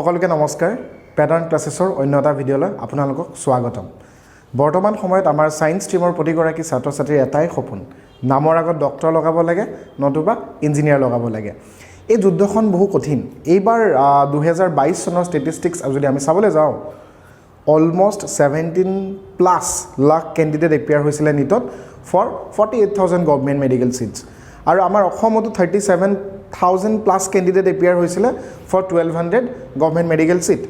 সকলোকে নমস্কাৰ প্যাটাৰ্ণ ক্লাसेसৰ অন্য এটা ভিডিঅলৈ আপোনালোকক স্বাগতম বৰ্তমান সময়ত আমাৰ সায়েন্স ষ্ট্ৰীমৰ প্ৰতিগৰাকী ছাত্ৰ ছাত্ৰীৰ এটাই সপোন নামৰ আগত ডক্টৰ লগাব লাগে নতুবা ইঞ্জিনিয়াৰ লগাব লাগে এই যুদ্ধখন বহু কঠিন এইবাৰ 2022 চনৰ ষ্টেটিষ্টিক্স যদি আমি চাবলৈ যাওঁ almost 17 plus lakh candidate appear হৈছিল নিটত ফৰ 48000 গভৰ্নমেন্ট মেডিকেল সিটস আৰু আমাৰ অসমতো 37000 প্লাস ক্যান্ডিডেট এপিয়াৰ হৈছিল ফৰ 1200 গভৰ্নমেন্ট মেডিকেল সিট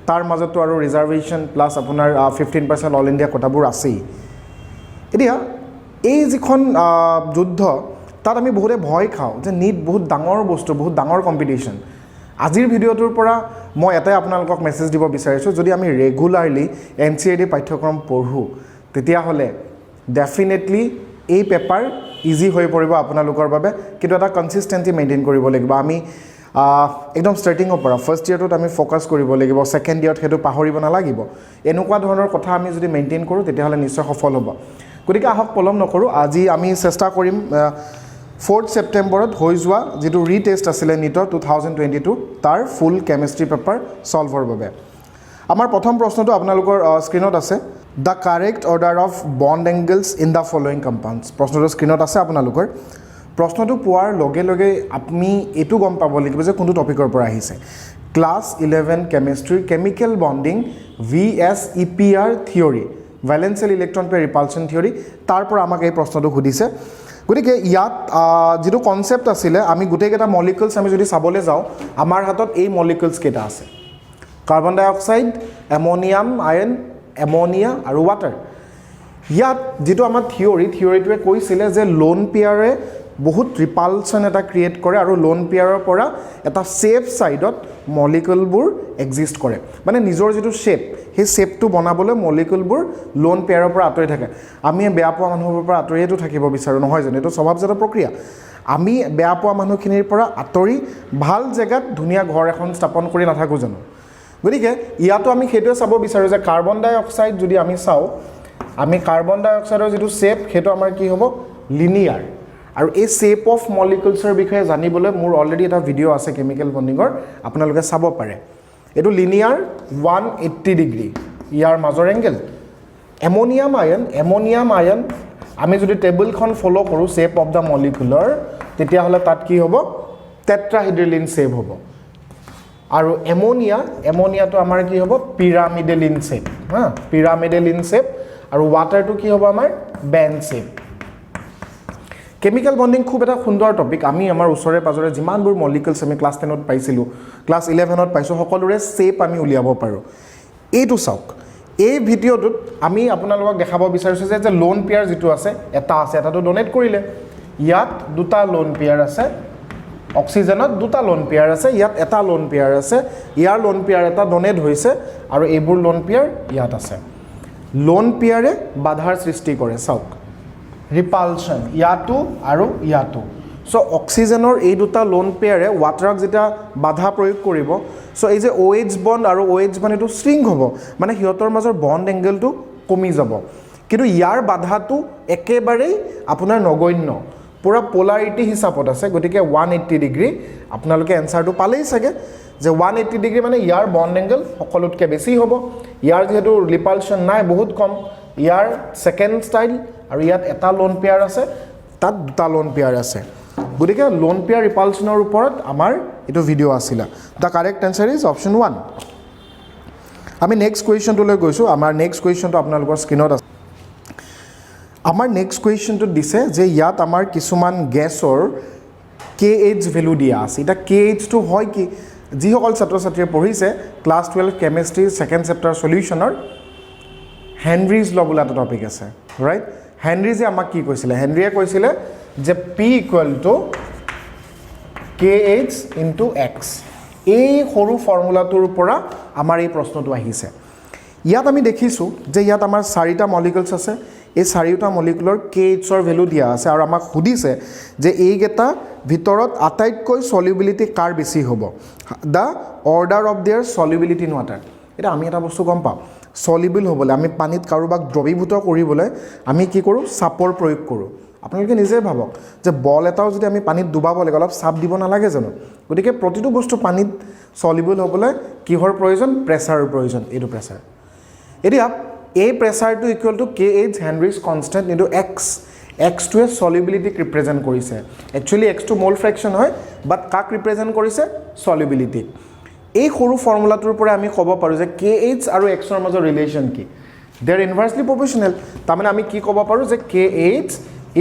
তাৰ মাজতো আৰু ৰিজাৰ্ভেশন প্লাস আপোনাৰ 15% অল ইন্ডিয়া কোটাবোৰ আছে এতিয়া এই যিখন যুদ্ধ তাত আমি বহুতে ভয় খাওঁ যে নিট বহুত ডাঙৰ বস্তু বহুত ডাঙৰ কম্পিটিশন আজিৰ ভিডিওটোৰ পৰা মই এটাই আপোনালোকক মেছেজ দিব বিচাৰিছো যদি আমি ৰেগুলাৰলি এনচিইআৰটি পাঠ্যক্ৰম পঢ়ো তেতিয়া হলে ডেফিনেটলি এই পেপাৰ ইজি হৈ পৰিব আপোনালোকৰ বাবে কিন্তু এটা কনসিস্টেন্সি মেইনটেইন কৰিব লাগিব আমি একদম ষ্টাৰ্টিংৰ পৰা ফাৰ্স্ট ইয়াৰটোত আমি ফোকাস কৰিব লাগিব সেকেন্ড ইয়াৰত হেতু পাহৰিব নালাগিব এনেকুৱা ধৰণৰ কথা আমি যদি মেইনটেইন কৰো তেতিয়া হলে নিশ্চয় সফল হ'ব গতিকে আহক পলম নকৰো আজি আমি চেষ্টা কৰিম 4th সেপ্টেম্বৰত হৈ যোৱা যেটো ৰিটেষ্ট আছিল নিটৰ 2022 তাৰ ফুল কেমিষ্ট্ৰি পেপাৰ সলভৰ বাবে আমাৰ প্ৰথম প্ৰশ্নটো আপোনালোকৰ স্ক্ৰিনত আছে The correct order of bond angles in the following compounds. প্ৰশ্নটো স্ক্ৰিনত আছে আপোনালোকৰ প্ৰশ্নটো পোৱাৰ লগে লগে আপুনি এটো গম পাব লাগিব যে কোনটো টপিকৰ পৰা আহিছে class 11 chemistry chemical bonding VSEPR theory valence shell electron pair repulsion theory তাৰ পৰা আমাক এই প্ৰশ্নটো সুধিছে গতিকে ইয়াত যেটো কনসেপ্ট আছিল আমি গুটেকেটা মলিকিউলছ আমি যদি চাবলৈ যাওঁ আমাৰ হাতত এই মলিকিউলছ কেটা আছে কাৰ্বন ডাই অক্সাইড এমোনিয়াম আয়ন এমোনিয়া আৰু ওয়াটাৰ ইয়াত যেটো আমাৰ থিওৰিটোৱে কৈছিলে যে লোন পেয়াৰে বহুত ৰিপালশন এটা ক্ৰিয়েট কৰে আৰু লোন পেয়াৰৰ পৰা এটা সেফ সাইডত মলিকিউলবোৰ এক্সিষ্ট কৰে মানে নিজৰ যেটো শেপ সেই শেপটো বনাবলৈ মলিকিউলবোৰ লোন পেয়াৰৰ পৰা আতৰি থাকে আমি বেয়া পোৱা মানুহৰ পৰা আতৰিয়েটো থাকিব বিচাৰো নহয় জানো এটো স্বভাৱজাত প্ৰক্ৰিয়া আমি বেয়া পোৱা মানুহখিনিৰ পৰা আতৰি ভাল জায়গাত ধুনীয়া ঘৰ এখন স্থাপন কৰি নাথাকো জানো গতিকে ইয়াতো আমি হেতুৱে চাব বিচাৰো যে কাৰ্বন ডাই অক্সাইড যদি আমি চাও আমি কাৰ্বন ডাই অক্সাইডৰ যেটো শেপ হেতু আমাৰ কি হ'ব লিনিয়াৰ আৰু এই শেপ অফ মলিকিউলছৰ বিষয়ে জানিবলৈ মোৰ অলৰেডি এটা ভিডিও আছে কেমিক্যাল বন্ডিংৰ আপোনালোকে চাব পাৰে এটো লিনিয়াৰ 180 ডিগ্ৰী ইয়াৰ মাজৰ এংগেল এমোনিয়াম আয়ন আমি যদি টেবুলখন ফলো কৰো শেপ অফ দা মলিকিউলৰ তেতিয়া হলে তাত কি হ'ব টেট্ৰাহাইড্ৰলিন শেপ হ'ব আৰু এমোনিয়াটো আমাৰ কি হ'ব পিৰামিডেলিন শেপ পিৰামিডেলিন শেপ আৰু ওয়াটাৰটো কি হ'ব আমাৰ বেন্ড শেপ কেমিক্যাল বন্ডিং খুব এটা সুন্দৰ টপিক আমি আমাৰ ওচৰে পাজৰে যিমানবোৰ মলিকিউলছ আমি ক্লাস 10 ত পাইছিলো ক্লাস 11 ত পাইছো সকলোৰে শেপ আমি উলিয়াব পাৰো এইটো চাওক এই ভিডিওটোত আমি আপোনালোকক দেখাব বিচাৰিছো যে লোন পেয়াৰ যেটো আছে এটাটো ডোনেট কৰিলে ইয়াত দুটা লোন পেয়াৰ আছে অক্সিজেনত দুটা লোন পেয়াৰ আছে ইয়াত এটা লোন পেয়াৰ আছে ইয়াৰ লোন পেয়াৰ এটা ডোনেট হৈছে আৰু এইবোৰ লোন পেয়াৰ ইয়াত আছে লোন পেয়াৰে বাধাৰ সৃষ্টি কৰে চাওক ৰিপালশন ইয়াটো আৰু ইয়াটো সো অক্সিজেনৰ এই দুটা লোন পেয়াৰে ওয়াটাৰক যেটা বাধা প্ৰয়োগ কৰিব সো এই যে OH বন্ড আৰু OH বন্ড এটো স্ট্ৰিং হ'ব মানে হিয়তৰ মাজৰ বন্ড এংগেলটো কমি যাব কিন্তু ইয়াৰ বাধাটো একেবাৰে আপোনাৰ নগণ্য পুৰা পোলাৰিটি হিচাপত আছে গতিকে 180 ডিগ্ৰী আপোনালোকে এনসাৰটো পালেই চাগে যে 180 ডিগ্ৰী মানে ইয়াৰ বন্ড এংগেল সকলোতকৈ বেছি হ'ব ইয়াৰ যেহেতু ৰিপালশন নাই বহুত কম ইয়াৰ সেকেন্ড স্টাইল আৰু ইয়াত এটা লোন পেয়াৰ আছে তাত দুটা লোন পেয়াৰ আছে গতিকে লোন পেয়াৰ ৰিপালশনৰ ওপৰত আমাৰ এটো ভিডিও আছিল দা কাৰেক্ট আনসাৰ ইজ অপচন 1 আমি নেক্সট কোৱেশ্চনটো লৈ গৈছো আমাৰ নেক্সট কোৱেশ্চনটো আপোনালোকৰ স্ক্ৰিনত আছে আমাৰ নেক্সট কোৱেশ্চনটো দিছে যে ইয়াত আমাৰ কিছুমান গেছৰ KH ভ্যালু দিয়া আছে এটা KH টো হয় কি যিসকল ছাত্ৰ ছাত্ৰীয়ে পঢ়িছে ক্লাস 12 কেমিষ্ট্ৰি সেকেন্ড চেপ্টাৰ সলিউশনৰ হেনৰিজ ল বোলা এটা টপিক আছে ৰাইট হেনৰিজে আমাক কি কৈছিলে হেনৰিয়ে কৈছিলে যে P = KH * X এই সৰু ফৰ্মুলাটোৰ পৰা আমাৰ এই প্ৰশ্নটো আহিছে ইয়াত আমি দেখিছো যে ইয়াত আমাৰ চাৰিটা মলিকিউলছ আছে এই চাৰিটা মলিকিউলৰ KH ৰ ভ্যালু দিয়া আছে আৰু আমাক সুধিছে যে এইগেটা ভিতৰত আটাইতকৈ সলিউবিলিটি কাৰ বেছি হ'ব the order of their solubility in water এটা আমি এটা বস্তু গম পাওঁ সলিউবল হ'বলৈ আমি পানীত কাৰোবাক দ্ৰৱীভূত কৰিবলৈ আমি কি কৰো সাপৰ প্ৰয়োগ কৰো আপোনালোকে নিজে ভাবক যে বল এটাও যদি আমি পানীত ডুবাব লাগে অলপ সাপ দিব নালাগে জানো গতিকে প্ৰতিটো বস্তু পানীত সলিবল হ'বলৈ কিহৰ প্ৰয়োজন প্ৰেছাৰৰ প্ৰয়োজন এইটো প্ৰেছাৰ এতিয়া এই প্ৰেছাৰটো equal to kh Henry's constant into x x টোৱে সলিবিলিটিক ৰিপ্ৰেজেণ্ট কৰিছে একচুৱেলি x টো মোল ফ্ৰেকশ্যন হয় বাট কাক ৰিপ্ৰেজেণ্ট কৰিছে সলিবিলিটিক এই সৰু ফৰ্মুলাটোৰ পৰা আমি ক'ব পাৰোঁ যে kh আৰু x ৰ মাজৰ ৰিলেশ্যন কি they are inversely proportional তাৰমানে আমি কি ক'ব পাৰোঁ যে kh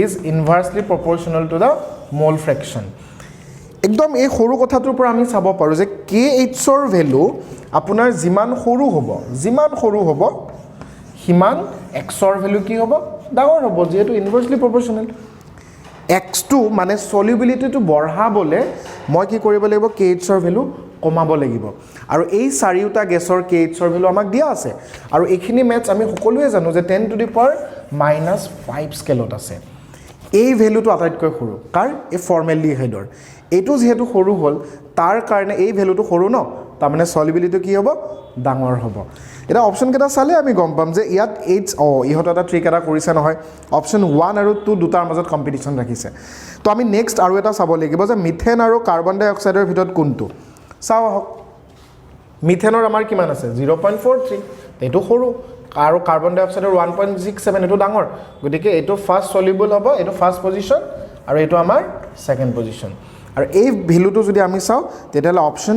is inversely proportional to the mole fraction একদম এই সৰু কথাটোৰ পৰা আমি চাব পাৰোঁ যে kh ৰ ভ্যালু আপোনাৰ যিমান সৰু হ'ব সিমান x ৰ ভ্যালু কি হ'ব ডাঙৰ হ'ব যেহেতু ইনভাৰ্সলি প্ৰপৰ্চনেল x2 মানে সলিবিলিটিটো বঢ়াবলে মই কি কৰিব লাগিব kh ৰ ভ্যালু কমাব লাগিব আৰু এই চাৰিটা গেছৰ kh ৰ ভ্যালু আমাক দিয়া আছে আৰু এইখিনি মেথছ আমি সকলোৱে জানো যে 10 to the power -5 স্কেলত আছে এই ভ্যালুটো আটাইতকৈ সৰু কাৰ এই ফৰ্মেলডিহাইডৰ এইটো যেহেতু সৰু হ'ল তাৰ কাৰণে এই ভ্যালুটো সৰু ন তাৰ মানে সলিবিলিটি কি হ'ব ডাঙৰ হ'ব এটা অপচন কেটা চালে আমি গম পাম যে ইয়াত h ইহত এটা ট্ৰিক এটা কৰিছে নহয় অপচন 1 আৰু 2 দুটাৰ মাজত কম্পিটিশন ৰাখিছে তো আমি নেক্সট আৰু এটা চাব লাগিব যে মিথেন আৰু কাৰ্বন ডাই অক্সাইডৰ ভিতৰত কোনটো চাও হক মিথেনৰ আমাৰ কিমান আছে 0.43 এটো সৰু আৰু কাৰ্বন ডাই অক্সাইডৰ 1.67 এটো ডাঙৰ গতিকে এটো ফাৰ্স্ট সলিবল হ'ব এটো ফাৰ্স্ট পজিশন আৰু এটো আমাৰ সেকেন্ড পজিশন আৰু এই ভ্যালুটো যদি আমি চাও তেতিয়ালে অপচন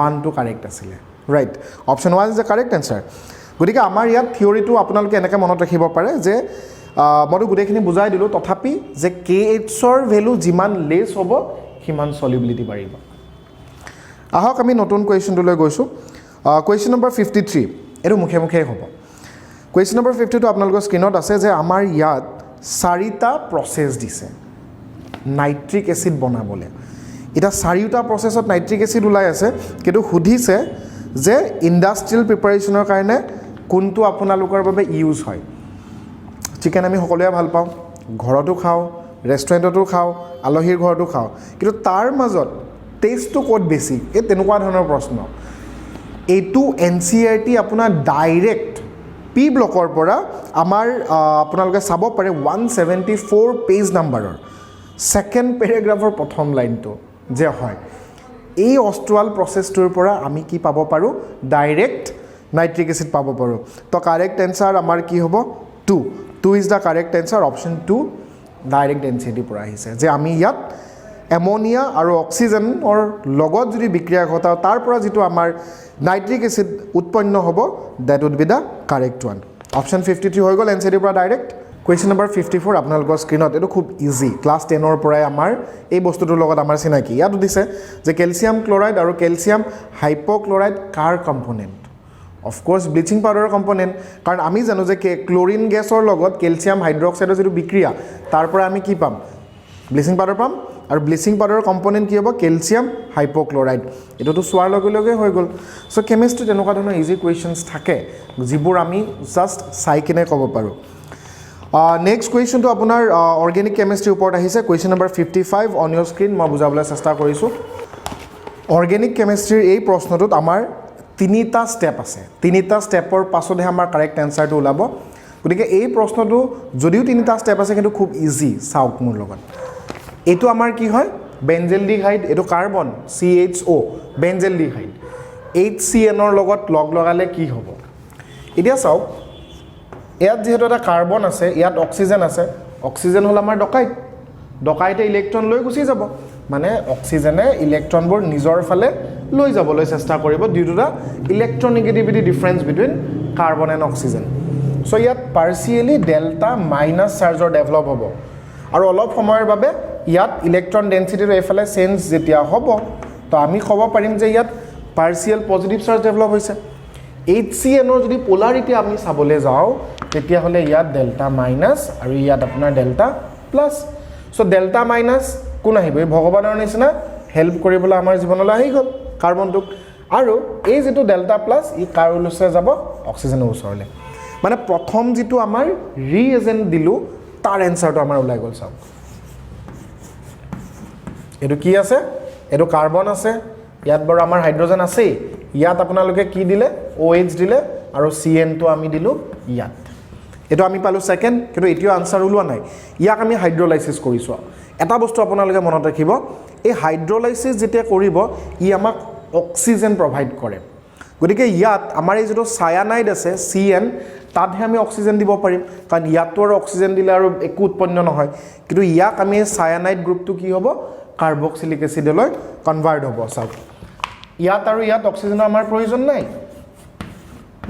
1 টো কাৰেক্ট আছিল right option 1 is the correct answer গতিকে আমাৰ ইয়াত থিওৰিটো আপোনালোকে এনেকৈ মনত ৰাখিব পাৰে যে মই গুটেখিনি বুজাই দিলো তথাপি যে kh ৰ ভ্যালু যিমান লেস হ'ব সিমান সলিবিলিটি বাঢ়িব আহক আমি নতুন কোৱেশ্চনটো লৈ গৈছো কোৱেশ্চন নম্বৰ 53 এটো মুখে মুখে হ'ব কোৱেশ্চন নম্বৰ 52 আপোনালোকৰ স্ক্ৰিনত আছে যে আমাৰ ইয়াত চাৰিটা প্ৰসেস দিছে নাইট্ৰিক এসিড বনাবলে এটা চাৰিটা প্ৰসেছত নাইট্ৰিক এসিড ওলাই আছে কিন্তু সুধিছে যে ইন্ডাষ্ট্ৰিয়েল প্ৰিপাৰেচনৰ কাৰণে কোনটো আপোনালোকৰ বাবে ইউজ হয় চিকেন আমি সকলোৱে ভাল পাওঁ ঘৰতো খাওঁ ৰেষ্টুৰেণ্টতো খাওঁ আলহীৰ ঘৰতো খাওঁ কিন্তু তাৰ মাজত টেষ্টটো ক'ত বেছি এই তেনেকুৱা ধৰণৰ প্ৰশ্ন এইটো এনচিইআৰটি আপোনাৰ ডাইৰেক্ট পি ব্লকৰ পৰা আমাৰ আপোনালোকে চাব পাৰে 174 পেজ নাম্বাৰৰ সেকেন্ড পেৰাগ্ৰাফৰ প্ৰথম লাইনটো যে হয় এই অষ্ট্ৰাল প্ৰসেসটোৰ পৰা আমি কি পাব পাৰো ডাইৰেক্ট নাইট্ৰিক এসিড পাব পাৰো তো কাৰেক্ট আনসাৰ আমাৰ কি হ'ব 2 is the correct answer option 2 direct density পৰা আহিছে যে আমি ইয়াত এমোনিয়া আৰু অক্সিজেনৰ লগত যদি বিক্ৰিয়া ঘটাও তাৰ পৰা যেটো আমাৰ নাইট্ৰিক এসিড উৎপন্ন হ'ব that would be the correct one option 53 হৈ গ'ল এনচিইআৰটি পৰা ডাইৰেক্ট Question number 54 আপোনালোকৰ স্ক্ৰিনত এটো খুব ইজি ক্লাস 10 ৰ পৰাই আমাৰ এই বস্তুটোৰ লগত আমাৰ চিনাকি ইয়াত দিছে যে ক্যালসিয়াম ক্লোৰাইড আৰু ক্যালসিয়াম হাইপোক্লোৰাইড কাৰ কম্পোনেন্ট অফ কোৰ্স ব্লিচিং পাউডাৰৰ কম্পোনেন্ট কাৰণ আমি জানো যে ক্লোৰিন গেছৰ লগত ক্যালসিয়াম হাইড্ৰক্সাইডৰ যেটো বিক্ৰিয়া তাৰ পৰা আমি কি পাম ব্লিচিং পাউডাৰ পাম আৰু ব্লিচিং পাউডাৰৰ কম্পোনেন্ট কি হ'ব ক্যালসিয়াম হাইপোক্লোৰাইড এটোটো সোৱাৰ লগে লগে হৈ গ'ল সো কেমিষ্ট্ৰি তেনেকুৱা ধৰণৰ ইজি কোৱেশ্চনছ থাকে যিবোৰ আমি জাস্ট চাই কিনে ক'ব পাৰো next question to আপোনাৰ organic chemistry ওপৰত আহিছে question number 55 on your screen মই বুজাবলৈ চেষ্টা কৰিছো organic chemistry এই প্ৰশ্নটোত আমাৰ তিনিটা স্টেপ আছে তিনিটা স্টেপৰ পাছতহে আমাৰ কাৰেক্ট আনসাৰটো ওলাব গতিকে এই প্ৰশ্নটো যদিও তিনিটা স্টেপ আছে কিন্তু খুব ইজি চাওক মোৰ লগত এটো আমাৰ কি হয় বেনজেলডিহাইড এটো কাৰ্বন CHO বেনজেলডিহাইড HCN ৰ লগত লগ লগালে কি হ'ব এতিয়া চাওক ইয়াত যেহেতু এটা কাৰ্বন আছে ইয়াত অক্সিজেন আছে অক্সিজেন হল আমাৰ ডকাইটে ইলেক্ট্ৰন লৈ গুছি যাব মানে অক্সিজেনে ইলেক্ট্ৰনবোৰ নিজৰ ফালে লৈ যাবলৈ চেষ্টা কৰিব due to the electronegativity difference between carbon and oxygen so ইয়াত পাৰ্সিয়ালি ডেল্টা মাইনাস চাৰ্জৰ ডেভেলপ হ'ব আৰু অলপ সময়ৰ বাবে ইয়াত ইলেক্ট্ৰন ডেন্সিটিৰ এফালে চেঞ্জ যেতিয়া হ'ব তো আমি ক'ব পাৰিম যে ইয়াত পাৰ্সিয়াল পজিটিভ চাৰ্জ ডেভেলপ হৈছে HCN ৰ যদি পোলাৰিটি আমি চাবলৈ যাও তেতিয়া হলে ইয়াত ডেল্টা মাইনাস আৰু ইয়াত আপোনাৰ delta plus so delta minus কোন আহিব এই ভগৱানৰ নিচিনা হেল্প কৰিবলৈ আমাৰ জীৱনলৈ আহি গ'ল কাৰ্বনটো আৰু এই যেটো ডেল্টা প্লাস ই কাৰ্বনলৈ যাব অক্সিজেনৰ ওচৰলৈ মানে প্ৰথম যেটো আমাৰ ৰিএজেন্ট দিলু তাৰ আনসাৰটো আমাৰ ওলাই গ'ল চাওক এটো কি আছে এটো কাৰ্বন আছে ইয়াত বাৰু আমাৰ হাইড্ৰোজেন আছে ইয়াত আপোনালোকে কি দিলে OH দিলে আৰু CN টো আমি দিলু ইয়াত এটো আমি পালো সেকেন্ড কিন্তু এটিও আনসাৰ ওলোৱা নাই ইয়াক আমি হাইড্ৰোলাইসিস কৰিছো এটা বস্তু আপোনালোকে মনত ৰাখিব এই হাইড্ৰোলাইসিস যেতিয়া কৰিব ই আমাক অক্সিজেন প্ৰভাইড কৰে গতিকে ইয়াত আমাৰ এই যেটো সায়ানাইড আছে CN তাতহে আমি অক্সিজেন দিব পাৰিম কাৰণ ইয়াতো আৰু অক্সিজেন দিলে আৰু একো উৎপন্ন নহয় কিন্তু ইয়াক আমি সায়ানাইড গ্ৰুপটো কি হ'ব কাৰ্বক্সিলিক এসিডলৈ কনভাৰ্ট হ'ব চাওক ইয়াত আৰু ইয়াত অক্সিজেনৰ আমাৰ প্ৰয়োজন নাই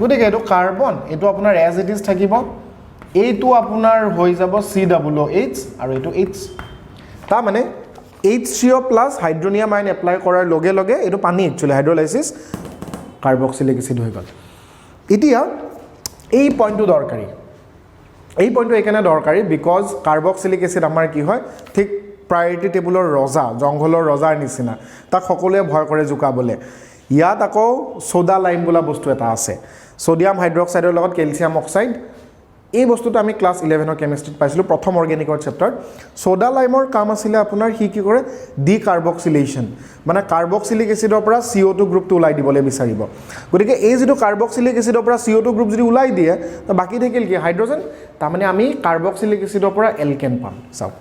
গতিকে এটো কাৰ্বন এটো আপোনাৰ এজ ইট ইজ থাকিব এইটো আপোনাৰ হৈ যাব COOH আৰু এটো H তাৰ মানে H3O প্লাস হাইড্ৰোনিয়াম আয়ন এপ্লাই কৰাৰ লগে লগে এটো পানী একচুয়ালি হাইড্ৰোলাইসিস কাৰ্বক্সিলিক এসিড হৈ গল এতিয়া এই পইণ্টটো দৰকাৰী এই পইণ্টটো এখানে দৰকাৰী বিকজ কাৰ্বক্সিলিক এসিড আমাৰ কি হয় ঠিক প্ৰায়োৰিটি টেবুলৰ ৰজা জংঘলৰ ৰজাৰ নিচিনা তাক সকলোৱে ভয় কৰে জুকাবলে ইয়াত আকৌ সোডা লাইম বোলা বস্তু এটা আছে সোডিয়াম হাইড্ৰক্সাইডৰ লগত ক্যালসিয়াম অক্সাইড এই বস্তুটো আমি ক্লাস 11 কেমিষ্ট্ৰিত পাইছিলো প্ৰথম অৰ্গেনিকৰ চেপ্টাৰ সোডা লাইমৰ কাম আছিল আপোনাৰ কি কি কৰে ডিকাৰ্বক্সিলেশন মানে কাৰ্বক্সিলিক এসিডৰ পৰা CO2 গ্ৰুপটো ওলাই দিবলৈ বিচাৰিব গতিকে এই যেটো কাৰ্বক্সিলিক এসিডৰ পৰা CO2 গ্ৰুপ যদি ওলাই দিয়ে তো বাকি থাকিল কি হাইড্ৰোজেন তাৰ মানে আমি কাৰ্বক্সিলিক এসিডৰ পৰা এলকেন পাম চাওক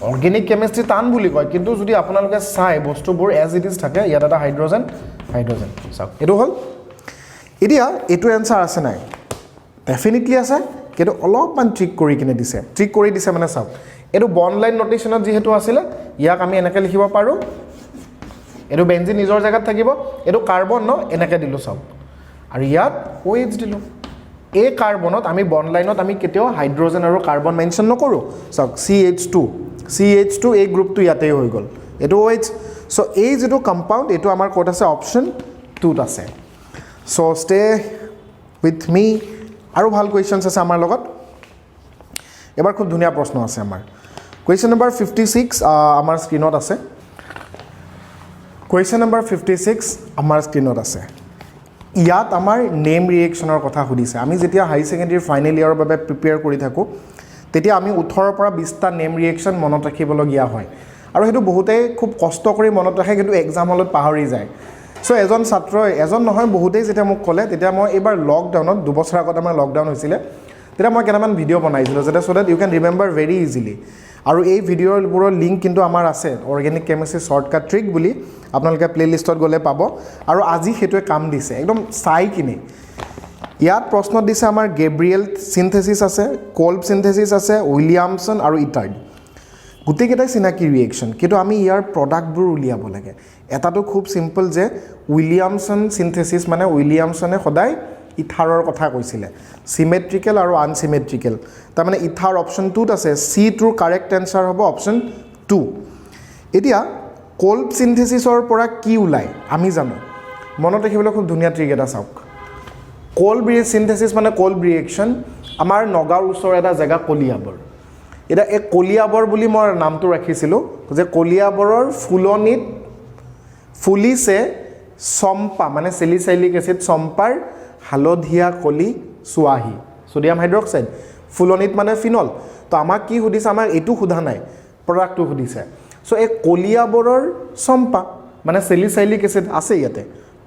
অৰ্গেনিক কেমিষ্ট্ৰি টান বুলি কয় কিন্তু যদি আপোনালোকে চাই বস্তুবোৰ এজ ইট ইজ থাকে ইয়াত এটা হাইড্ৰোজেন চাওক এটো হল এতিয়া এটো এনসাৰ আছে নাই ডেফিনেটলি আছে কিন্তু অলপমান ট্ৰিক কৰি কিনে দিছে ট্ৰিক কৰি দিছে মানে চাওক এটো বন্ড লাইন নোটেশনত যেহেতু আছিল ইয়াক আমি এনেকৈ লিখিব পাৰো এটো বেনজিন নিজৰ জায়গাত থাকিব এটো কাৰ্বন ন এনেকৈ দিলো চাওক আৰু ইয়াত OH দিলো এই কাৰ্বনত আমি বন্ড লাইনত আমি কেতিয়াও হাইড্ৰোজেন আৰু কাৰ্বন মেনশন নকৰো চাওক CH2 এই গ্ৰুপটো ইয়াতে হৈ গল এটো OH সো এই যেটো কম্পাউন্ড এটো আমাৰ কোড আছে অপশন 2 ত আছে সো ষ্টে উইথ মি আৰু ভাল কোৱেশ্চনছ আছে আমাৰ লগত এবাৰ খুব ধুনীয়া প্ৰশ্ন আছে আমাৰ কোৱেশ্চন নম্বৰ 56 আমাৰ স্ক্ৰিনত আছে কোৱেশ্চন নম্বৰ 56 আমাৰ স্ক্ৰিনত আছে ইয়াত আমাৰ নেম ৰিএকচনৰ কথা সুধিছে আমি যেতিয়া হাই সেকেন্ডাৰী ফাইনেল ইয়াৰৰ বাবে প্ৰিপেয়াৰ কৰি থাকো তেতিয়া আমি 18 পৰা 20টা নেম ৰিএকচন মনত ৰাখিবলগীয়া হয় আৰু হেতু বহুতে খুব কষ্ট কৰি মনত ৰাখে কিন্তু এক্সাম হলত পাহৰি যায় সো এজন ছাত্ৰ এজন নহয় বহুতেই যেতিয়া মোক ক'লে তেতিয়া মই এবাৰ লকডাউনত 2 বছৰ আগত আমাৰ লকডাউন হৈছিলে তেতিয়া মই কেনেমান ভিডিও বনাইছিলো যেটা so that you can remember very easily আৰু এই ভিডিওৰ লিংক কিন্তু আমাৰ আছে অৰ্গেনিক কেমিষ্ট্ৰি শৰ্টকাট ট্ৰিক বুলি আপোনালোকে প্লেলিষ্টত গলে পাব আৰু আজি হেতুৱে কাম দিছে একদম চাই কিনে ইয়াত প্ৰশ্নত দিছে আমাৰ গেব্ৰিয়েল সিনথেসিস আছে কোল্ব সিনথেসিস আছে উইলিয়ামসন আৰু ইটাৰ্ড গুটেকেটাই চিনাকি ৰিএকচন কিন্তু আমি ইয়াৰ প্ৰডাক্টবোৰ উলিয়াব লাগে এটাটো খুব সিম্পল যে উইলিয়ামসন সিনথেসিস মানে উইলিয়ামসনে সদায় ইথাৰৰ কথা কৈছিলে সিমেট্ৰিক্যাল আৰু আনসিমেট্ৰিক্যাল তাৰ মানে ইথাৰ অপশন 2 ত আছে সি ট্ৰু কাৰেক্ট আনসাৰ হ'ব অপশন 2 এতিয়া কোল্ব সিনথেসিসৰ পৰা কি ওলাই আমি জানো মনত ৰাখিবলৈ খুব ধুনীয়া ট্ৰিক এটা চাওক কোল্ব সিনথেসিস মানে কোল্ব ৰিএকচন আমাৰ নগাঁৱৰ ওচৰৰ এটা জায়গা কলিয়াবৰ এটা এক কলিয়াবৰ বুলি মই নামটো ৰাখিছিলো যে কলিয়াবৰৰ ফুলনিত ফুলিছে চম্পা মানে সেলিসাইলিক এসিড চম্পাৰ হালধীয়া কলি সুৱাহি সোডিয়াম হাইড্ৰক্সাইড ফুলনিত মানে ফিনল তো আমাক কি সুধিছে আমাক এটো সুধা নাই প্ৰডাক্টটো সুধিছে সো এই কলিয়াবৰৰ চম্পা মানে সেলিসাইলিক এসিড আছে ইয়াতে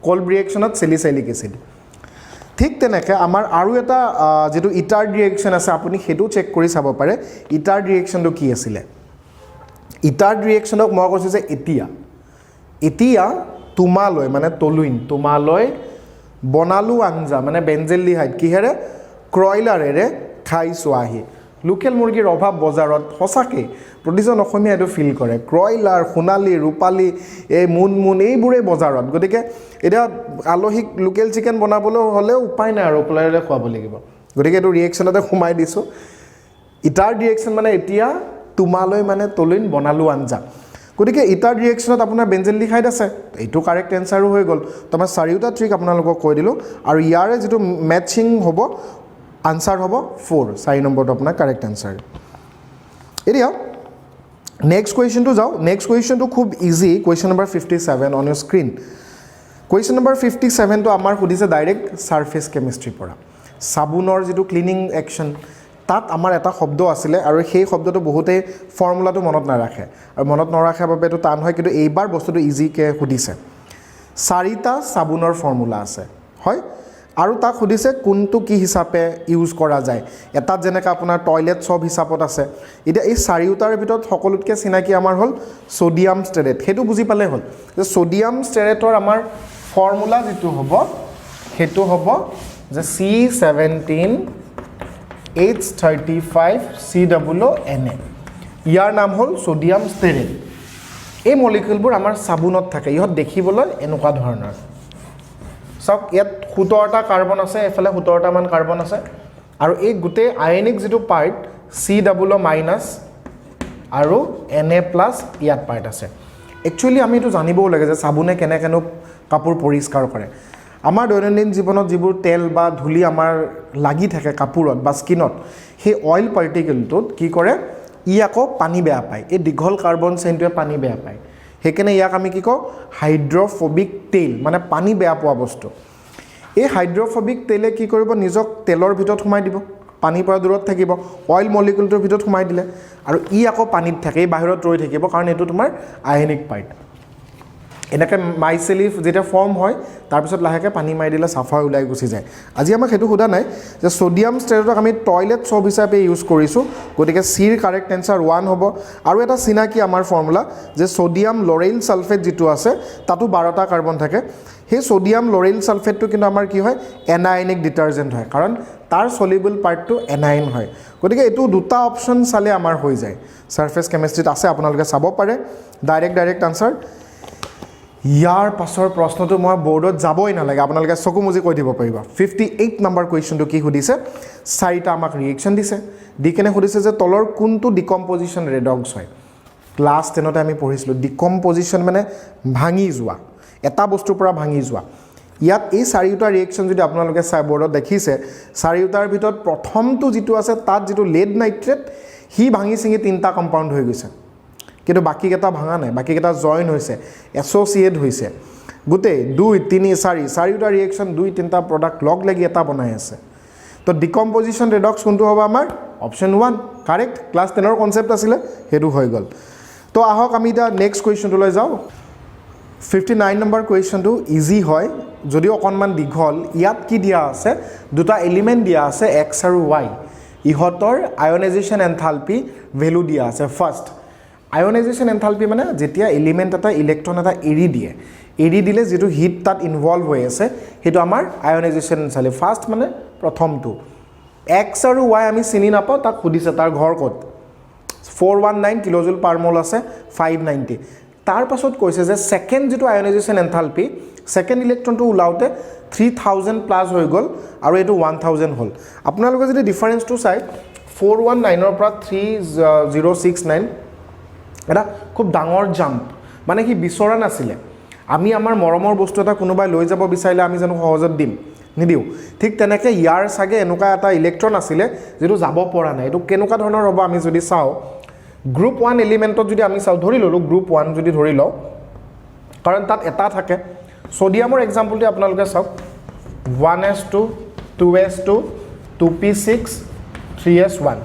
কোল্ব ৰিএকচনত সেলিসাইলিক এসিড ঠিক তেনেকৈ আমাৰ আৰু এটা যেটো ইটাৰ্ড ৰিএকচন আছে আপুনি হেতু চেক কৰি চাব পাৰে ইটাৰ্ড ৰিএকচনটো কি আছিল ইটাৰ্ড ৰিএকচনক মই কৈছো যে এতিয়া তুমালৈ মানে তলুইন তুমালৈ বনালু আঞ্জা মানে বেনজেলডিহাইড কিহেৰে ক্ৰয়লাৰেৰে খাইছো আহি লোকেল মুৰ্গীৰ অভাৱ বজাৰত হসাকে প্ৰতিজন অসমীয়া এটো ফিল কৰে ক্ৰয়লাৰ সোণালী ৰূপালী এই মুন এইবোৰে বজাৰত গতিকে এটা আলহিক লোকেল চিকেন বনাবলৈ হলে উপায় নাই আৰু ক্ৰয়লাৰে খোৱাব লাগিব গতিকে এটো ৰিএকচনতে ঘুমাই দিছো ইটাৰ ৰিএকচন মানে এতিয়া তুমালৈ মানে তলুইন বনালু আঞ্জা গতিকে ইটাৰ ৰিএকচনত আপোনাৰ বেনজেলডিহাইড আছে এইটো কাৰেক্ট আনসাৰো হৈ গল তো মই চাৰিটা ট্ৰিক আপোনালোকক কৈ দিলো আৰু ইয়াৰে যেটো ম্যাচিং হ'ব আনসাৰ হ'ব 4 4 নম্বৰটো আপোনাৰ কাৰেক্ট আনসাৰ এতিয়া নেক্সট কোৱেশ্চনটো যাও নেক্সট কোৱেশ্চনটো খুব easy question number 57 on Euro screen question number 57 টো আমাৰ সুধিছে ডাইৰেক্ট সাৰফেস কেমিষ্ট্ৰি পৰা সাবুনৰ যেটো ক্লিনিং একচন তাত আমাৰ এটা শব্দ আছিল আৰু সেই শব্দটো বহুতে ফৰ্মুলাটো মনত নাৰাখে আৰু মনত নৰাখাৰ বাবে এটো টান হয় কিন্তু এইবাৰ বস্তুটো ইজি কে সুধিছে চাৰিটা সাবুনৰ ফৰ্মুলা আছে হয় আৰু তাক সুধিছে কোনটো কি হিচাপে ইউজ কৰা যায় এটাত যেনেকৈ আপোনাৰ টয়লেট সব হিচাপত আছে এতিয়া এই চাৰিওটাৰ ভিতৰত সকলোতকৈ চিনাকি আমাৰ হ'ল সোডিয়াম ষ্টেৰেট সেইটো বুজি পালে হ'ল যে সোডিয়াম ষ্টেৰেটৰ আমাৰ ফৰ্মুলা যেটো হ'ব হেতু হ'ব যে C17H35COONA ইয়াৰ নাম হ'ল সোডিয়াম ষ্টেৰেট এই মলিকিউলবোৰ আমাৰ সাবুনত থাকে ইহত দেখিবলৈ এনেকুৱা ধৰণৰ সব ইয়াত 17টা কাৰ্বন আছে এফালে 17টা মান কাৰ্বন আছে আৰু এই গুটে আয়নিক যেটো পাৰ্ট COO- আৰু Na+ ইয়াত পাৰ্ট আছে একচুয়ালি আমি এটো জানিবও লাগে যে সাবুনে কেনে কেনে কাপোৰ পৰিষ্কাৰ কৰে আমাৰ দৈনন্দিন জীৱনত যিবোৰ তেল বা ধুলি আমাৰ লাগি থাকে কাপোৰত বা স্কিনত সেই অয়েল পাৰ্টিকলটোত কি কৰে ই আকৌ পানী বেয়া পায় এই দীঘল কাৰ্বন চেইনটোৱে পানী বেয়া পায় হেকেনে ইয়াক আমি কি কওঁ হাইড্ৰোফোবিক তেল মানে পানী বেয়া পোৱা বস্তু এই হাইড্ৰোফোবিক তেলে কি কৰিব নিজক তেলৰ ভিতৰত সোমাই দিব পানীৰ পৰা দূৰত থাকিব অয়েল মলিকিউলটোৰ ভিতৰত সোমাই দিলে আৰু ই আকৌ পানীত থাকে এই বাহিৰত ৰৈ থাকিব কাৰণ এটো তোমাৰ আয়নিক পাৰ্ট এনেকৈ মাইসেলিফ যেটা ফৰ্ম হয় তাৰ পিছত লাহেকে পানী মাৰি দিলে সাফা ওলাই গুচি যায় আজি আমাক হেতু খুদা নাই যে সোডিয়াম ষ্টেৰেটক আমি টয়লেট সব হিচাপে ইউজ কৰিছো গতিকে সিৰ কাৰেক্ট আনসাৰ 1 হ'ব আৰু এটা চিনাকি আমাৰ ফৰ্মুলা যে সোডিয়াম লৰেইল সালফেট যেটো আছে তাতো 12টা কাৰ্বন থাকে সেই সোডিয়াম লৰেইল সালফেটটো কিন্তু আমাৰ কি হয় এনায়নিক ডিটাৰজেন্ট হয় কাৰণ তাৰ সলিউবল পাৰ্টটো এনায়ন হয় গতিকে এটো দুটা অপচন চালে আমাৰ হৈ যায় সাৰফেস কেমিষ্ট্ৰিত আছে আপোনালোকে চাব পাৰে ডাইৰেক্ট আনসাৰ ইয়াৰ পাছৰ প্ৰশ্নটো মই বোৰ্ডত যাবই না লাগে আপোনালোকে চকু মুজি কৈ দিব পাৰিবা 58 নম্বৰ কোৱেশ্চনটো কি সুধিছে চাৰিটা আমাক ৰিএকচন দিছে দি কেনে সুধিছে যে তলৰ কোনটো ডিকম্পোজিশন ৰেডক্স হয় ক্লাস 10 তে আমি পঢ়িছিলো ডিকম্পোজিশন মানে ভাঙি যোৱা এটা বস্তুৰ পৰা ভাঙি যোৱা ইয়াত এই চাৰিটা ৰিএকচন যদি আপোনালোকে চাই বোৰ্ডত দেখিছে চাৰিটাৰ ভিতৰত প্ৰথমটো যেটো আছে তাত যেটো লেড নাইট্ৰেট হি ভাঙি সিঙি তিনটা কম্পাউণ্ড হৈ গৈছে কিন্তু বাকি কেটা ভাঙা নাই বাকি কেটা জয়েন হৈছে এসোসিয়েট হৈছে গুতে 2 3 4 চাৰিটা ৰিএকচন 2 3টা প্ৰডাক্ট লগ লাগি এটা বনাই আছে তো ডিকম্পোজিশন ৰেডক্স কোনটো হ'ব আমাৰ অপচন 1 কাৰেক্ট ক্লাস 10 ৰ কনসেপ্ট আছিল হেতু হৈ গল তো আহক আমি দা নেক্সট কোৱেশ্চনটো লৈ যাও 59 নম্বৰ কোৱেশ্চনটো ইজি হয় যদিও অকনমান দীঘল ইয়াত কি দিয়া আছে দুটা এলিমেন্ট দিয়া আছে x আৰু y ইহতৰ আয়নাইজেশন এনথালপি ভ্যালু দিয়া আছে ফাৰ্স্ট আয়নাইজেশন এনথালপি মানে যেতিয়া এলিমেন্ট এটা ইলেক্ট্ৰন এটা এৰি দিলে যেটো হিট তাত ইনভলভ হৈ আছে হেতু আমাৰ আয়নাইজেশন এনথালপি ফাৰ্স্ট মানে প্ৰথমটো x আৰু y আমি চিনি নাপাও তাক সুধিছে তাৰ ঘৰ ক'ত 419 কিলোজুল পাৰ মোল আছে 590 তাৰ পাছত কৈছে যে সেকেন্ড যেটো আয়নাইজেশন এনথালপি সেকেন্ড ইলেক্ট্ৰনটো উলাউতে 3000 প্লাস হৈ গল আৰু এটো 1000 হল আপোনালোকে যদি ডিফাৰেন্সটো চাই 419 ৰ পৰা 3069 এটা খুব ডাঙৰ জাম্প মানে কি বিচৰা নাছিলে আমি আমাৰ মৰমৰ বস্তু এটা কোনোবাই লৈ যাব বিচাৰিলে আমি জানো সহজত দিম নিদিও ঠিক তেনেকৈ ইয়াৰ সাগে এনেকুৱা এটা ইলেক্ট্ৰন আছিলে যেটো যাব পৰা নাই এটো কেনেকুৱা ধৰণৰ হ'ব আমি যদি চাও গ্ৰুপ 1 এলিমেন্টত যদি আমি চাও ধৰি ললো গ্ৰুপ 1 যদি ধৰি লও কাৰণ তাত এটা থাকে সোডিয়ামৰ এক্সাম্পলটো আপোনালোকে চাওক 1s2 2s2 2p6 3s1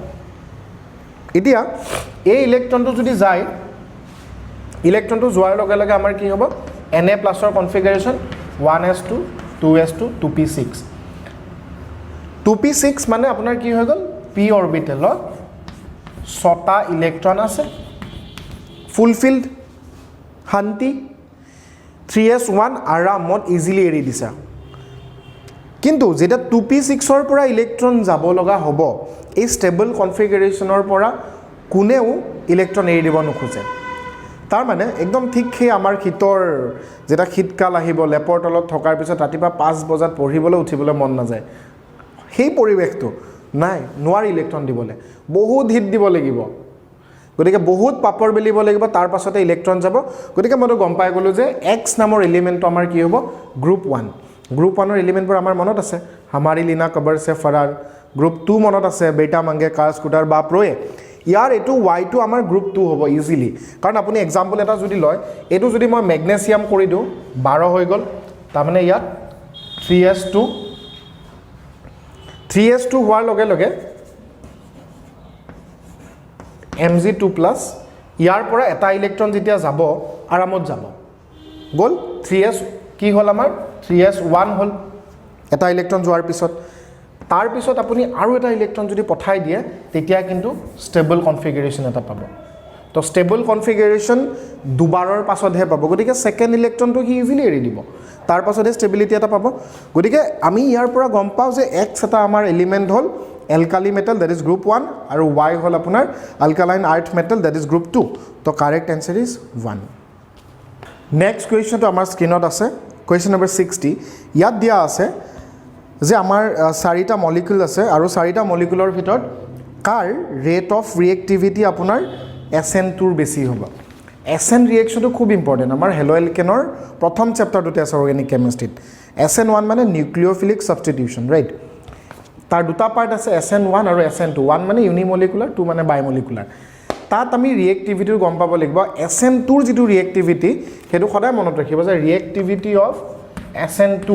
এতিয়া এই ইলেক্ট্ৰনটো যদি যায় ইলেক্ট্ৰনটো যোৱাৰ লগে লগে আমাৰ কি হ'ব Na+ ৰ configuration 1s2 2s2 2p6 2p6 মানে আপোনাৰ কি হৈ গল p অৰবিটেলৰ 6টা ইলেক্ট্ৰন আছে ফুলফিলড শান্তি 3s1 আৰামত ইজিলি এৰি দিছা কিন্তু যেটা 2p6 ৰ পৰা ইলেক্ট্ৰন যাব লগা হ'ব এই ষ্টেবল কনফিগাৰেচনৰ পৰা কোনেও ইলেক্ট্ৰন এৰি দিব নোখোজে তাৰ মানে একদম ঠিক সেই আমাৰ শীতৰ যেটা শীতকাল আহিব লেপৰ তলত থকাৰ পিছত ৰাতিপুৱা 5 বজাত পঢ়িবলৈ উঠিবলৈ মন নাযায় সেই পৰিৱেশটো নাই নোৱাৰ ইলেক্ট্ৰন দিবলৈ বহুত হিট দিব লাগিব গতিকে বহুত পাপৰ বেলিব লাগিব তাৰ পাছতে ইলেক্ট্ৰন যাব গতিকে মইতো গম পাই গলো যে x নামৰ এলিমেন্টটো আমাৰ কি হ'ব গ্ৰুপ 1 গ্ৰুপ 1 ৰ এলিমেন্টবোৰ আমাৰ মনত আছে हमारी लीना कबर से फरार গ্ৰুপ 2 মনত আছে বেটা মাঙ্গে কাৰ স্কুটাৰ বা প্ৰয়ে ইয়াৰ এটো y টো আমাৰ গ্ৰুপ 2 হ'ব ইজিলি কাৰণ আপুনি एग्जांपल এটা যদি লয় এটো যদি মই ম্যাগনেসিয়াম কৰি দিও 12 হৈ গল তাৰ মানে ইয়াত 3s2 হোৱাৰ লগে লগে Mg2+ ইয়াৰ পৰা এটা ইলেক্ট্ৰন যেতিয়া যাব আৰামত যাব গল 3s কি হল আমাৰ 3s1 হল এটা ইলেক্ট্ৰন যোৱাৰ পিছত তাৰ পিছত আপুনি আৰু এটা ইলেক্ট্ৰন যদি পঠাই দিয়ে তেতিয়া কিন্তু ষ্টেবল কনফিগাৰেশ্যন এটা পাব তো ষ্টেবল কনফিগাৰেশ্যন দুবাৰৰ পাছতহে পাব গতিকে সেকেন্ড ইলেক্ট্ৰনটো কি ইজিলি এৰি দিব তাৰ পাছতহে ষ্টেবিলিটি এটা পাব গতিকে আমি ইয়াৰ পৰা গম পাওঁ যে x এটা আমাৰ এলিমেন্ট হ'ল alkali metal that is group 1 আৰু y হ'ল আপোনাৰ alkaline earth metal that is group 2 তো correct answer is 1 next question to আমাৰ স্ক্ৰিনত আছে question number 60 ইয়াত দিয়া আছে যে আমাৰ চাৰিটা মলিকিউল আছে আৰু চাৰিটা মলিকিউলৰ ভিতৰত কাৰ ৰেট অফ ৰিএক্টিভিটি আপোনাৰ SN2 ৰ বেছি হ'ব SN ৰিএকচনটো খুব ইম্পৰ্টেন্ট আমাৰ হেলো এলকেনৰ প্ৰথম চেপ্টাৰটোতে আছে অৰ্গেনিক কেমিষ্ট্ৰিত SN1 মানে নিউক্লিওফিলিক সাবস্টিটিউশন ৰাইট তাৰ দুটা পাৰ্ট আছে SN1 আৰু SN2 1 মানে ইউনিমলিকুলাৰ 2 মানে বাইমলিকুলাৰ তাত আমি ৰিএক্টিভিটিৰ গম পাব লাগিব SN2 ৰ যেটো ৰিএক্টিভিটি হেতু সদায় মনত ৰাখিব যে ৰিএক্টিভিটি অফ SN2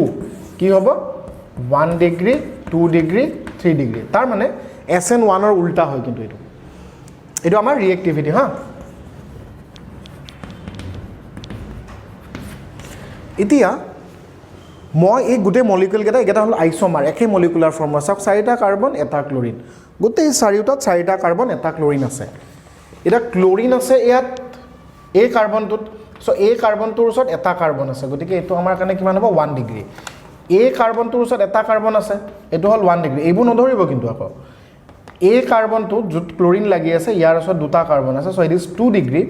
কি হ'ব 1 ডিগ্ৰী 2 ডিগ্ৰী 3 ডিগ্ৰী তাৰ মানে SN1 ৰ উল্টা হয় কিন্তু এটো আমাৰ ৰিএক্টিভিটি হা এতিয়া মই এই গুটে মলিকিউল কেটা এটা হল আইসোমাৰ একে মলিকুলাৰ ফৰ্মৰ সব চাৰিটা কাৰ্বন এটা ক্লোৰিন গুটে চাৰিটাত চাৰিটা কাৰ্বন এটা ক্লোৰিন আছে এটা ক্লোৰিন আছে ইয়াত এই কাৰ্বনটোত সো এই কাৰ্বনটোৰ ওচৰত এটা কাৰ্বন আছে গতিকে এটো আমাৰ কাৰণে কিমান হ'ব 1 ডিগ্ৰী এই কাৰ্বনটোৰ ওচৰত এটা কাৰ্বন আছে এটো হল 1 ডিগ্ৰী এইবোৰ নধৰিব কিন্তু আকৌ এই কাৰ্বনটো যত ক্লোৰিন লাগি আছে ইয়াৰ ওচৰত দুটা কাৰ্বন আছে so it is 2 degree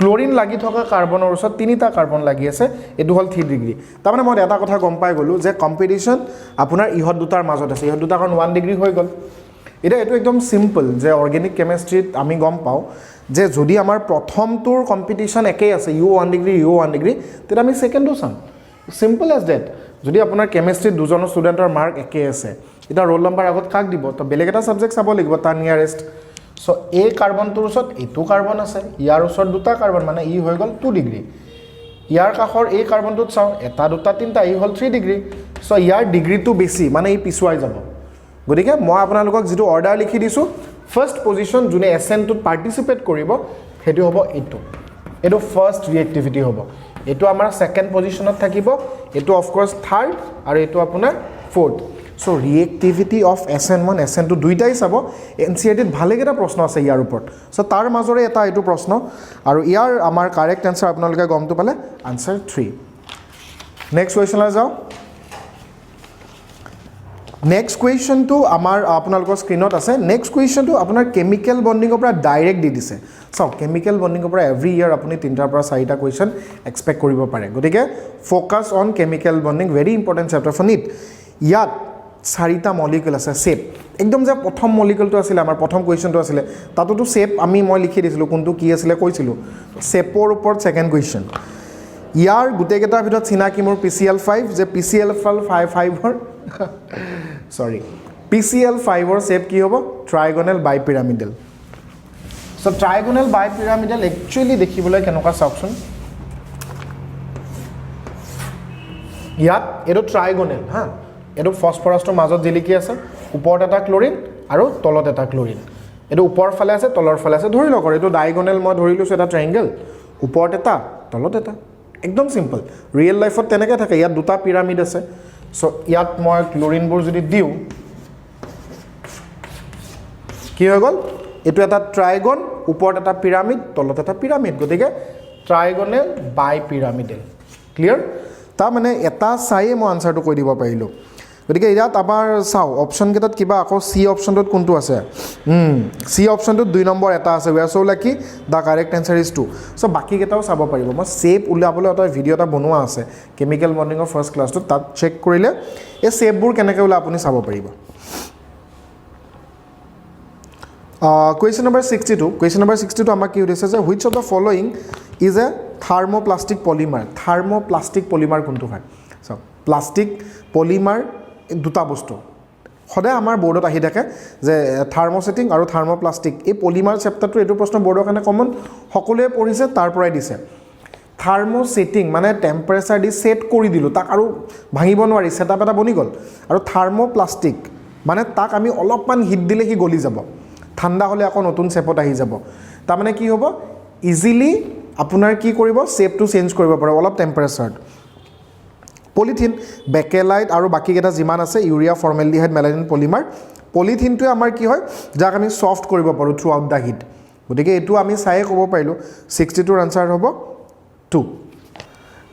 chlorine লাগি থকা কাৰ্বনৰ ওচৰত তিনিটা কাৰ্বন লাগি আছে এটো হল 3 ডিগ্ৰী তাৰ মানে মই এটা কথা গম পাই গলো যে কম্পিটিশন আপোনাৰ ইহত দুটাৰ মাজত আছে ইহত দুটা কাৰণ 1 ডিগ্ৰী হৈ গল এটা এটো একদম সিম্পল যে অৰ্গেনিক কেমিষ্ট্ৰিত আমি গম পাও যে যদি আমাৰ প্ৰথমটোৰ কম্পিটিশন একে আছে ইউ 1 ডিগ্ৰী ইউ 1 ডিগ্ৰী তেতিয়া আমি সেকেন্ডটো চাম সিম্পল এজ দ্যাট যদি আপোনাৰ কেমিষ্ট্ৰিত দুজন ষ্টুডেন্টৰ মাৰ্ক একে আছে এটা ৰোল নম্বৰ আগত কাক দিব তো বেলেগ এটা সাবজেক্ট চাব লাগিব তাৰ নিয়াৰেষ্ট সো এই কাৰ্বনটোৰ ওচৰত এটো কাৰ্বন আছে ইয়াৰ ওচৰত দুটা কাৰ্বন মানে ই হৈ গল 2 ডিগ্ৰী ইয়াৰ কাখৰ এই কাৰ্বনটোত চাও এটা দুটা তিনটা ই হল 3 ডিগ্ৰী সো ইয়াৰ ডিগ্ৰীটো বেছি মানে ই পিছুৱাই যাব গতিকে মই আপোনালোকক যেটো অৰ্ডাৰ লিখি দিছো ফাৰ্স্ট পজিশন জুনে SN টোত পাৰ্টিসিপেট কৰিব হেতু হ'ব এটো ফাৰ্স্ট ৰিএক্টিভিটি হ'ব এটো আমাৰ সেকেন্ড পজিশনত থাকিব এটো অফ কোৰ্স থাৰ্ড আৰু এটো আপোনাৰ fourth so ৰিএক্টিভিটি of SN1 SN2 দুইটাই চাব এনসিআৰটিত ভালেকেটা প্ৰশ্ন আছে ইয়াৰ ওপৰত সো তাৰ মাজৰে এটা এটো প্ৰশ্ন আৰু ইয়াৰ আমাৰ কাৰেক্ট আনসাৰ আপোনালোকে গমটো পালে আনসাৰ 3 নেক্সট কোৱেশ্চনলৈ যাও নেক্সট কোৱেশ্চনটো আমাৰ আপোনালোকৰ স্ক্ৰিনত আছে নেক্সট কোৱেশ্চনটো আপোনাৰ কেমিক্যাল বন্ডিংৰ পৰা ডাইৰেক্ট দি দিছে সো কেমিক্যাল বন্ডিংৰ পৰা এভৰি ইয়াৰ আপুনি 3টাৰ পৰা 4টা কোৱেশ্চন এক্সপেক্ট কৰিব পাৰে গতিকে focus on chemical bonding very important chapter for NEET ইয়াত চাৰিটা মলিকিউল আছে শেপ একদম যে প্ৰথম মলিকিউলটো আছিল আমাৰ প্ৰথম কোৱেশ্চনটো আছিল তাতোটো শেপ মই লিখি দিছিলো কোনটো কি আছিল কৈছিলো শেপৰ ওপৰত সেকেন্ড কোৱেশ্চন ইয়াৰ গুটেকেটাৰ ভিতৰত চিনাকি মোৰ PCl5 যে PCl5 ৰ সৰি PCl5 ৰ শেপ কি হ'ব ট্ৰাইগোনাল বাইপিৰামিডাল সো ট্ৰাইগোনাল বাইপিৰামিডাল একচুয়ালি দেখিবলৈ কেনেকুৱা চাওকচোন ইয়াত এটো ট্ৰাইগোনাল হা এটো ফসফৰাছৰ মাজত জিলিকি আছে ওপৰত এটা ক্লোৰিন আৰু তলত এটা ক্লোৰিন এটো ওপৰ ফালে আছে তলৰ ফালে আছে ধৰি লওক এটো ডায়াগোনাল মই ধৰিলো এটা ট্ৰায়াঙ্গেল ওপৰত এটা তলত এটা একদম সিম্পল ৰিয়েল লাইফত তেনেকৈ থাকে ইয়াত দুটা পিৰামিড আছে সো ইয়াত মই ক্লোৰিনবোৰ যদি দিও কি হৈ গল এটো এটা ট্ৰাইগন ওপৰত এটা পিৰামিড তলত এটা পিৰামিড গতিকে ট্ৰাইগোনাল বাইপিৰামিডাল ক্লিয়াৰ তা মানে এটা চাইয়ে মই আনসাৰটো কৈ দিব পাৰিলো গতিকে ইয়াত আমাৰ চাও অপচন কেটাত কিবা আকৌ সি অপচনটোত কোনটো আছে সি অপচনটোত 2 নম্বৰ এটা আছে we are so lucky the correct answer is 2 so বাকি কেটাও চাব পাৰিব মই শেপ উলাবলৈ এটা ভিডিও এটা বনোৱা আছে কেমিক্যাল বন্ডিংৰ ফাৰ্স্ট ক্লাছটো তাত চেক কৰিলে এই শেপবোৰ কেনেকৈ উলা আপুনি চাব পাৰিব question number 62 আমাক কি উঠিছে যে which of the following is a thermoplastic polymer কোনটো হয় সো প্লাষ্টিক পলিমাৰ দুটা বস্তু সদায় আমাৰ বোৰ্ডত আহি থাকে যে থাৰ্মোসেটিং আৰু থাৰ্মোপ্লাষ্টিক এই পলিমাৰ চেপ্টাৰটো এটো প্ৰশ্ন বোৰ্ডৰ কাৰণে কমন সকলোৱে পঢ়িছে তাৰ পৰাই দিছে থাৰ্মোসেটিং মানে টেম্পাৰেচাৰ দি সেট কৰি দিলো তাক আৰু ভাঙিব নোৱাৰি সেটআপ এটা বনি গল আৰু থাৰ্মোপ্লাষ্টিক মানে তাক আমি অলপমান হিট দিলে হি গলি যাব ঠাণ্ডা হলে আকৌ নতুন শেপত আহি যাব তাৰ মানে কি হ'ব ইজিলি আপোনাৰ কি কৰিব শেপটো চেঞ্জ কৰিব পাৰে অলপ টেম্পাৰেচাৰ পলিথিন বেকেলাইট আৰু বাকি কেইটা যিমান আছে ইউৰিয়া ফৰ্মেলডিহাইড মেলানিন পলিমাৰ পলিথিনটোৱে আমাৰ কি হয় যাক আমি সফট কৰিব পাৰোঁ থ্ৰু আউট দ্য হিট গতিকে এইটো আমি চাইয়ে ক'ব পাৰিলোঁ 62 আনসাৰ হ'ব 2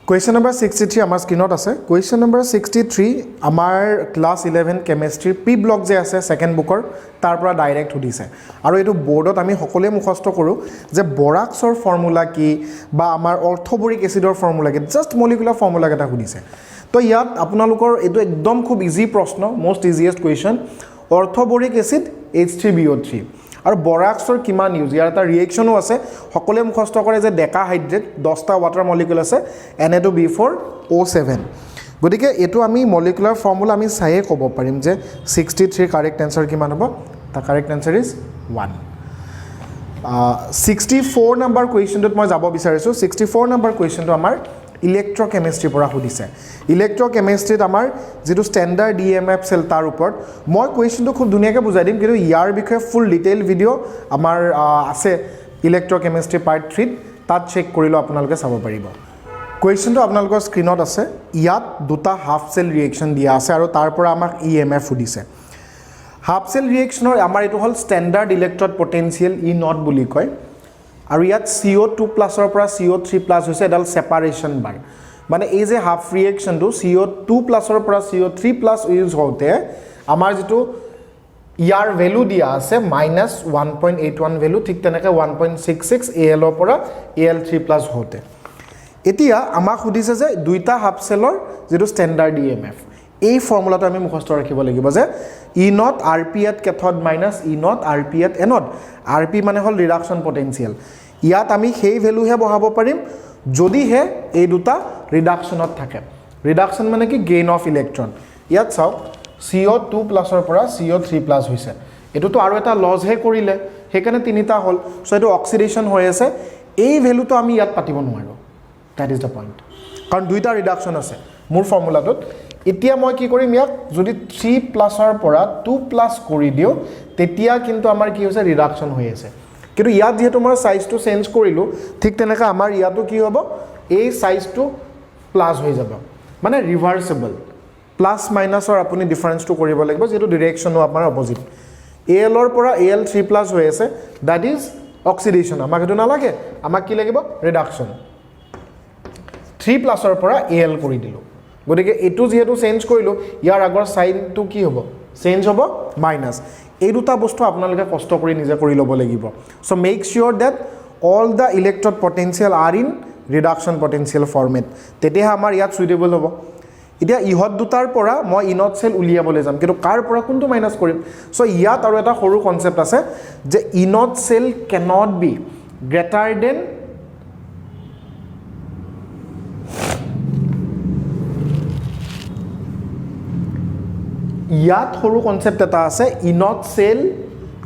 Question number 63 আমাৰ স্ক্ৰিনত আছে Question number 63 আমাৰ ক্লাছ 11 কেমিষ্ট্ৰি পি ব্লক যে আছে সেকেন্ড বুকৰ তাৰ পৰা ডাইৰেক্ট সুধিছে আৰু এইটো বোৰ্ডত আমি সকলোৱে মুখস্থ কৰোঁ যে বৰাক্সৰ ফৰ্মুলা কি বা আমাৰ অৰ্থবৰিক এসিডৰ ফৰ্মুলা কি জাস্ট মলিকুলাৰ ফৰ্মুলা এটা সুধিছে তো ইয়াত আপোনালোকৰ এইটো একদম খুব ইজি প্ৰশ্ন মোষ্ট ইজিয়েষ্ট কুৱেশ্যন অৰ্থবৰিক এসিড H3BO3 আৰু বৰাক্সৰ কিমান ইউজ ইয়াৰ এটা ৰিএকচনো আছে সকলোৱে মুখস্থ কৰে যে ডেকা হাইড্ৰেট 10টা ওয়াটাৰ মলিকুল আছে Na2B4O7 গতিকে এটো আমি মলিকুলাৰ ফৰ্মুলা আমি চাইয়ে ক'ব পাৰিম যে 63 কাৰেক্ট আনসাৰ কিমান হ'ব the correct answer is 1 64 number কুৱেশ্যনটোত মই যাব বিচাৰিছো 64 নম্বৰ কুৱেশ্যনটো আমাৰ ইলেক্ট্ৰকেমিষ্ট্ৰি পৰা সুধিছে ইলেক্ট্ৰকেমিষ্ট্ৰিত আমাৰ যেটো স্ট্যান্ডাৰ্ড ইএমএফ সেল তাৰ ওপৰত মই কুৱেশ্যনটো খুব ধুনীয়াকৈ বুজাই দিম কিন্তু ইয়াৰ বিষয়ে ফুল ডিটেইল ভিডিও আমাৰ আছে ইলেক্ট্ৰকেমিষ্ট্ৰি পাৰ্ট 3 তাত চেক কৰিলো আপোনালোকে চাব পাৰিব কুৱেশ্যনটো আপোনালোকৰ স্ক্ৰিনত আছে ইয়াত দুটা হাফ সেল ৰিএকচন দিয়া আছে আৰু তাৰ পৰা আমাক ইএমএফ সুধিছে হাফ সেল ৰিএকচনৰ আমাৰ এটো হল standard electrode potential E naught বুলি কয় আৰু ইয়াত CO2 প্লাছৰ পৰা CO3 প্লাছ হৈছে এডাল সেপাৰেশন বাৰ মানে এই যে হাফ ৰিএকচনটো CO2 প্লাছৰ পৰা CO3 প্লাছ ইউজ হওঁতে আমাৰ যেটো ইয়াৰ ভ্যালু দিয়া আছে -1.81 ভ্যালু ঠিক তেনেকৈ 1.66 AL ৰ পৰা AL3 প্লাছ হওঁতে এতিয়া আমাক সুধিছে যে দুইটা হাফ সেলৰ যেটো স্ট্যান্ডাৰ্ড ইএমএফ এই ফৰ্মুলাটো আমি মুখস্থ ৰাখিব লাগিব যে E naught RP at cathode minus E naught RP at anode RP মানে হল ৰিডাকশন পটেনশিয়াল ইয়াত আমি সেই ভ্যালু হে বহাব পাৰিম যদি হে এই দুটা ৰিডাকশনত থাকে ৰিডাকশন মানে কি গেইন অফ ইলেক্ট্ৰন ইয়াত চাও CO2 প্লাছৰ পৰা CO3 প্লাছ হৈছে এটোটো আৰু এটা লজ হে কৰিলে হেকানে তিনিটা হল সো এটো অক্সিডেশন হৈ আছে এই ভ্যালুটো আমি ইয়াত পাতিব নোৱাৰো that is the point কাৰণ দুইটা ৰিডাকশন আছে মোৰ ফৰ্মুলাটোত এতিয়া মই কি কৰিম ইয়াক যদি 3 প্লাছৰ পৰা 2 প্লাছ কৰি দিও তেতিয়া কিন্তু আমাৰ কি হৈছে ৰিডাকশন হৈ আছে কিন্তু ইয়াত যেহেতু মই সাইজটো চেঞ্জ কৰিলো ঠিক তেনেকা আমাৰ ইয়াতো কি হ'ব এই সাইজটো প্লাছ হৈ যাব মানে ৰিভাৰ্সিবল প্লাছ মাইনাসৰ আপুনি ডিফাৰেন্সটো কৰিব লাগিব যেটো ডাইৰেকশনো আপোনাৰ অপোজিট AL ৰ পৰা AL3 প্লাছ হৈ আছে that is অক্সিডেশন আমাক এটো নালাগে আমাক কি লাগিব ৰিডাকশন 3 প্লাছৰ পৰা AL কৰি দিলো গতিকে এটো যেহেতু চেঞ্জ কৰিলো ইয়াৰ আগৰ সাইনটো কি হ'ব চেঞ্জ হ'ব মাইনাস এই দুটা বস্তু আপোনালোকে কষ্ট কৰি নিজে কৰি ল'ব লাগিব so make sure that all the electrode potential are in reduction potential format তেতিয়া আমাৰ ইয়াত সুইটেবল হ'ব এতিয়া ইহত দুটাৰ পৰা মই ইনট সেল উলিয়াবলৈ যাম কিন্তু কাৰ পৰা কোনটো মাইনাস কৰিম সো ইয়াত আৰু এটা সৰু কনসেপ্ট আছে যে E naught cell cannot be greater than ইয়াত সৰু কনসেপ্ট এটা আছে E naught cell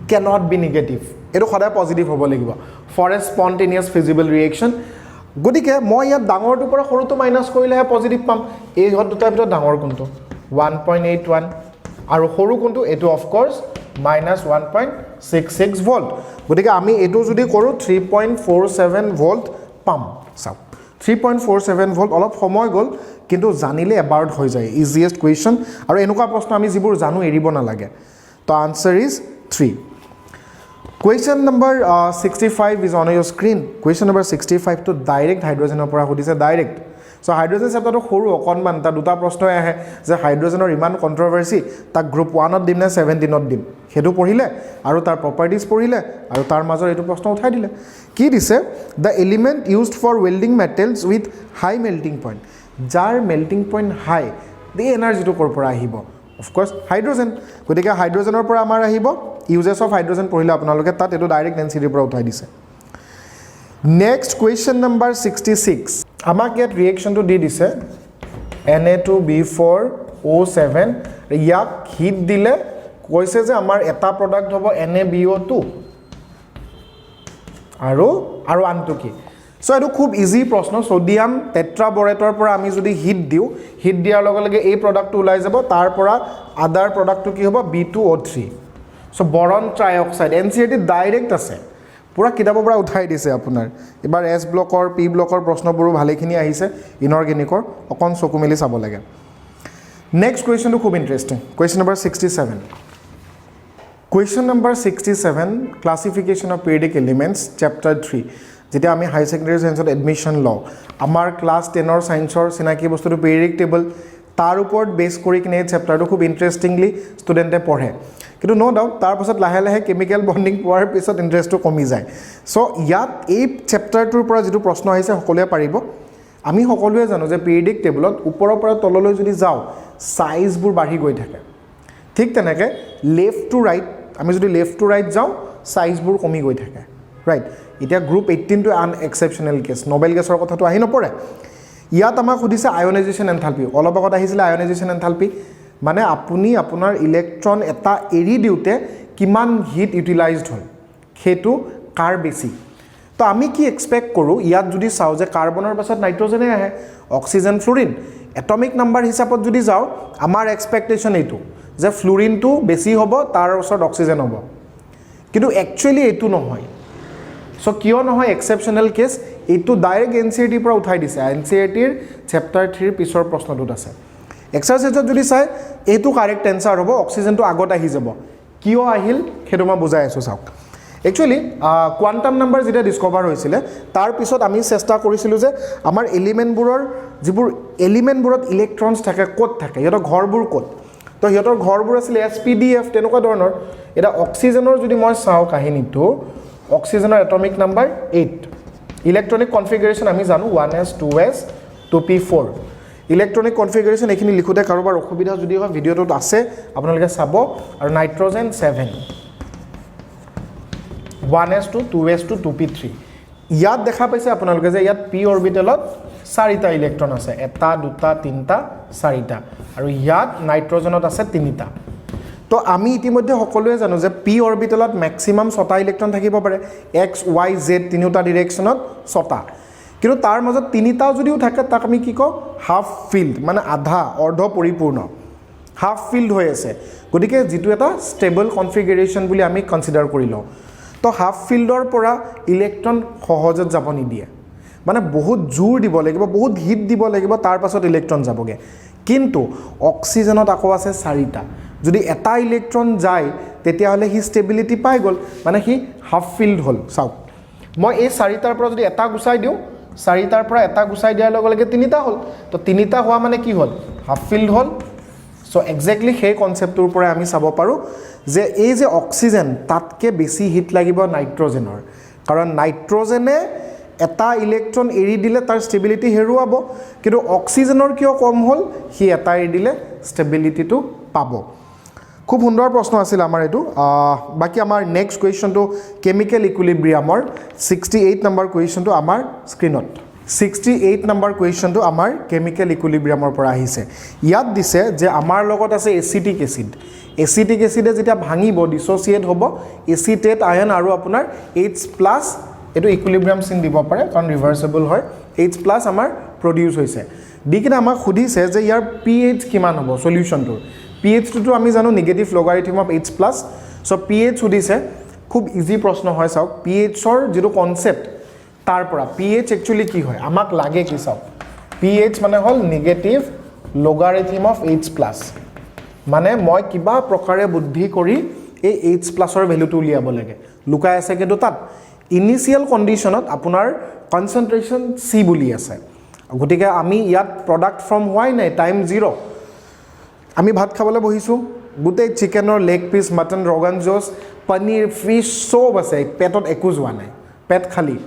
cannot be negative এটো সদায় পজিটিভ হ'ব লাগিব for a spontaneous feasible reaction গতিকে মই ইয়াত ডাঙৰটো পৰা সৰুটো মাইনাস কৰিলেহে পজিটিভ পাম এই হত দুটাৰ ভিতৰত ডাঙৰ কোনটো 1.81 আৰু সৰু কোনটো এটো অফ কোৰ্স -1.66 ভোল্ট গতিকে আমি এটো যদি কৰো 3.47 ভোল্ট পাম চাও 3.47 ভোল্ট অলপ সময় গল কিন্তু জানিলে এবাউট হৈ যায় ইজিয়েষ্ট কুৱেশ্যন আৰু এনেকুৱা প্ৰশ্ন আমি যিবোৰ জানো এৰিব নালাগে তো answer is 3 Question number 65 is on your screen. Question number 65 to direct hydrogenৰ পৰা সুধিছে ডাইৰেক্ট সো হাইড্ৰোজেন চেপ্টাৰটো সৰু অকনমান তা দুটা প্ৰশ্ন আহে যে হাইড্ৰোজেনৰ ইমান কন্ট্ৰভাৰ্সি তা গ্ৰুপ 1 ত দিম না 17 ত দিম হেতু পঢ়িলে আৰু তাৰ প্ৰপাৰ্টিজ পঢ়িলে আৰু তাৰ মাজৰ এটো প্ৰশ্ন উঠাই দিলে কি দিছে the element used for welding metals with high melting point যাৰ মেল্টিং পইণ্ট হাই দি এনাৰ্জিটো কৰ পৰা আহিব অফ কোৰ্স হাইড্ৰোজেন গতিকে হাইড্ৰোজেনৰ পৰা আমাৰ আহিব ইউজেস অফ হাইড্ৰোজেন পঢ়িলে আপোনালোকে তাত এটো ডাইৰেক্ট এনসিডি পৰা উঠাই দিছে নেক্সট কুৱেশ্যন নম্বৰ 66 আমাক ইয়াত ৰিএকচনটো দি দিছে Na2B4O7 ইয়াক হিট দিলে কৈছে যে আমাৰ এটা প্ৰডাক্ট হ'ব NaBO2 আৰু আনটো কি সো এটো খুব ইজি প্ৰশ্ন সোডিয়াম টেট্ৰাবৰেটৰ পৰা আমি যদি হিট দিও হিট দিয়াৰ লগে লগে এই প্ৰডাক্টটো ওলাই যাব তাৰ পৰা আদাৰ প্ৰডাক্টটো কি হ'ব B2O3 so বৰন trioxide NCD direct আছে পুৰা কিতাপৰ পৰা উঠাই দিছে আপোনাৰ এবাৰ এছ ব্লকৰ পি ব্লকৰ প্ৰশ্নবোৰো ভালেখিনি আহিছে ইনঅৰ্গেনিকৰ অকণ চকু মেলি চাব লাগে নেক্সট কুৱেশ্যনটো খুব interesting question number 67 question number 67 classification of periodic elements chapter 3 যেতিয়া আমি হাই ছেকেণ্ডেৰী ছায়েন্সত এডমিশ্যন লওঁ আমাৰ ক্লাছ 10ৰ ছায়েন্সৰ চিনাকি বস্তুটো পিৰিয়ডিক টেবল তাৰ ওপৰত বেছ কৰি কিনে এই চেপ্টাৰটো খুব ইণ্টাৰেষ্টিংলি ষ্টুডেণ্টে পঢ়ে কিন্তু নো ডাউট তাৰ পাছত লাহে লাহে কেমিকেল বণ্ডিং পোৱাৰ পিছত ইণ্টাৰেষ্টটো কমি যায় চ' ইয়াত এই চেপ্টাৰটোৰ পৰা যিটো প্ৰশ্ন আহিছে সকলোৱে পাৰিব আমি সকলোৱে জানো যে পিৰিয়ডিক টেবলত ওপৰৰ পৰা তললৈ যদি যাওঁ সাইজবোৰ বাঢ়ি গৈ থাকে ঠিক তেনেকৈ লেফ্ট টু ৰাইট আমি যদি লেফ্ট টু ৰাইট যাওঁ সাইজবোৰ কমি গৈ থাকে ৰাইট এতিয়া গ্ৰুপ 18 টো আন এক্সেপশ্যনেল কেছ নবেল গেছৰ কথাটো আহি নপৰে ইয়াত আমাক সুধিছে আয়নাইজেশ্যন এনথালপি অলপ আগত আহিছিলে আয়নাইজেশ্যন এনথালপি মানে আপুনি আপোনাৰ ইলেক্ট্ৰন এটা এৰি দিওঁতে কিমান হিট ইউটিলাইজড হয় সেইটো কাৰ বেছি তো আমি কি এক্সপেক্ট কৰোঁ ইয়াত যদি চাওঁ যে কাৰ্বনৰ পাছত নাইট্ৰজেনে আহে অক্সিজেন ফ্লুৰিন এটমিক নাম্বাৰ হিচাপত যদি যাওঁ আমাৰ এক্সপেক্টেশ্যন এইটো যে ফ্লুৰিনটো বেছি হ'ব তাৰ ওচৰত অক্সিজেন হ'ব কিন্তু একচুৱেলি এইটো নহয় চ' কিয় নহয় এক্সেপশ্যনেল কেছ এইটো ডাইৰেক্ট NCERTৰ পৰা উঠাই দিছে NCERTৰ চেপ্টাৰ 3 পিছৰ প্ৰশ্নটোত আছে এক্সাৰচাইজত যদি চাই এইটো কাৰেক্ট এনচাৰ হ'ব অক্সিজেনটো আগত আহি যাব কিয় আহিল সেইটো মই বুজাই আছোঁ চাওক একচুৱেলি কোৱাণ্টাম নাম্বাৰ যেতিয়া ডিস্কভাৰ হৈছিলে তাৰ পিছত আমি চেষ্টা কৰিছিলোঁ যে আমাৰ এলিমেণ্টবোৰৰ যিবোৰ এলিমেণ্টবোৰত ইলেক্ট্ৰনছ থাকে ক'ত থাকে সিহঁতৰ ঘৰবোৰ ক'ত তো সিহঁতৰ ঘৰবোৰ আছিলে SPDF তেনেকুৱা ধৰণৰ এটা অক্সিজেনৰ যদি মই চাওঁ কাহিনীটো অক্সিজেনৰ এটমিক নাম্বাৰ 8 ইলেক্ট্ৰনিক কনফিগাৰেশ্যন আমি জানো 1s 2s 2p4 electronic configuration এইখিনি লিখোঁতে কাৰোবাৰ অসুবিধা যদি হয় ভিডিঅ'টোত আছে আপোনালোকে চাব আৰু নাইট্ৰজেন 7 1s2 2s2 2p3 ইয়াত দেখা পাইছে আপোনালোকে যে ইয়াত p অৰবিটেলত 4টা ইলেক্ট্ৰন আছে 1 2 3 4টা আৰু ইয়াত নাইট্ৰজেনত আছে 3টা তো আমি ইতিমধ্যে সকলোৱে জানো যে p অৰবিটেলত ম্যাক্সিমাম 6টা ইলেক্ট্ৰন থাকিব পাৰে x y z তিনিটা ডিৰেকশ্যনত 6টা কিন্তু তাৰ মাজত 3টা যদিও থাকে তাক আমি কি কওঁ হাফ ফিল্ড মানে আধা অৰ্ধ পৰিপূৰ্ণ হাফ ফিল্ড হৈ আছে গতিকে যেটো এটা ষ্টেবল কনফিগাৰেশ্যন বুলি আমি কনসিডাৰ কৰি লওঁ তো হাফ ফিল্ডৰ পৰা ইলেক্ট্ৰন সহজত যাব নিদিয়ে মানে বহুত জোৰ দিব লাগিব বহুত হিট দিব লাগিব তাৰ পাছত ইলেক্ট্ৰন যাবগে কিন্তু অক্সিজেনত আকৌ আছে 4টা যদি এটা ইলেক্ট্ৰন যায় তেতিয়াহলে হি ষ্টেবিলিটি পাই গ'ল মানে হি হাফ ফিল্ড হ'ল চাওক মই এই 4টাৰ পৰা যদি এটা গুচাই দিওঁ 4টাৰ পৰা এটা গুচাই দিয়াৰ লগে লগে 3টা হ'ল তো 3টা হোৱা মানে কি হ'ল হাফ ফিল্ড হ'ল সো এক্স্যাক্টলি সেই কনসেপ্টৰ পৰা আমি চাব পাৰো যে এই যে অক্সিজেন তাতকে বেছি হিট লাগিব নাইট্ৰজেনৰ কাৰণ নাইট্ৰজেনে এটা ইলেক্ট্ৰন এৰি দিলে তাৰ ষ্টেবিলিটি হেৰুৱাব কিন্তু অক্সিজেনৰ কিয় কম হ'ল হি এটা এৰি দিলে ষ্টেবিলিটিটো পাব খুব সুন্দৰ প্ৰশ্ন আছিল আমাৰ এটো বাকি আমাৰ নেক্সট কোৱেশ্চনটো কেমিকেল ইকুইলিব্ৰিয়ামৰ 68 নম্বৰ কোৱেশ্চনটো আমাৰ স্ক্ৰিনত 68 নম্বৰ কোৱেশ্চনটো আমাৰ কেমিকেল ইকুইলিব্ৰিয়ামৰ পৰা আহিছে ইয়াত দিছে যে আমাৰ লগত আছে এচিটিক এচিডে যেতিয়া ভাঙিব ডিসোসিয়েট হ'ব এচিটেট আয়ন আৰু আপোনাৰ H+ এটো ইকুইলিব্ৰিয়াম চিন দিব পাৰে কাৰণ ৰিভাৰ্সিবল হয় H+ আমাৰ প্ৰডিউস হৈছে দিকিনা আমাক খুদিছে যে ইয়াৰ pH কিমান হ'ব সলিউশনটোৰ pH টো আমি জানো negative logarithm of H+ so pH সুদিছে খুব ইজি প্ৰশ্ন হয় চাওক pH ৰ যেটো কনসেপ্ট তাৰ পৰা pH একচুয়ালি কি হয় আমাক লাগে কি চাওক pH মানে হল নেগেটিভ লগাৰিথম অফ H+ মানে মই কিবা প্ৰকাৰে বুদ্ধি কৰি এই H+ ৰ ভ্যালুটো উলিয়াব লাগে লুকাই আছে কিন্তু তাত ইনিশিয়াল কন্ডিশনত আপোনাৰ কনসেন্ট্ৰেচন C বুলি আছে গতিকে আমি ইয়াত প্ৰডাক্ট ফ্ৰম y নাই টাইম 0 আমি ভাত খাবলৈ বহিছো গুটে চিকেনৰ লেগ পিস মটন ৰগান জোস পনীৰ ফিশ সব আছে পেটত একো যোৱা নাই পেট খালি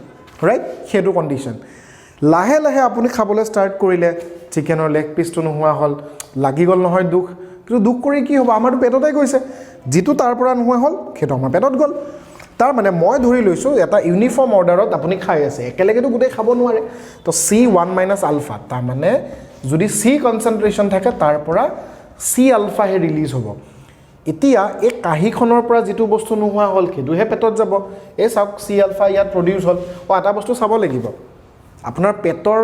ৰাইট হেতু কন্ডিশন লাহে লাহে আপুনি খাবলৈ ষ্টাৰ্ট কৰিলে চিকেনৰ লেগ পিসটো নোহোৱা হল লাগি গল নহয় দুখ কিন্তু দুখ কৰি কি হ'ব আমাৰটো পেটতে গৈছে যেটো তাৰ পৰা নোহোৱা হল খেটো আমাৰ পেটত গল তাৰ মানে মই ধৰি লৈছো এটা ইউনিফৰ্ম অৰ্ডাৰত আপুনি খাই আছে একেলগেটো গুটে খাব নোৱাৰে তো C1 - আলফা তাৰ মানে যদি C কনসেন্ট্ৰেচন থাকে তাৰ পৰা C আলফা হে ৰিলিজ হ'ব এতিয়া এই কাহিখনৰ পৰা যেটো বস্তু নোহোৱা হল খেটোহে পেটত যাব এই চাওক C আলফা ইয়াত প্ৰডিউস হল ও এটা বস্তু চাব লাগিব আপোনাৰ পেটৰ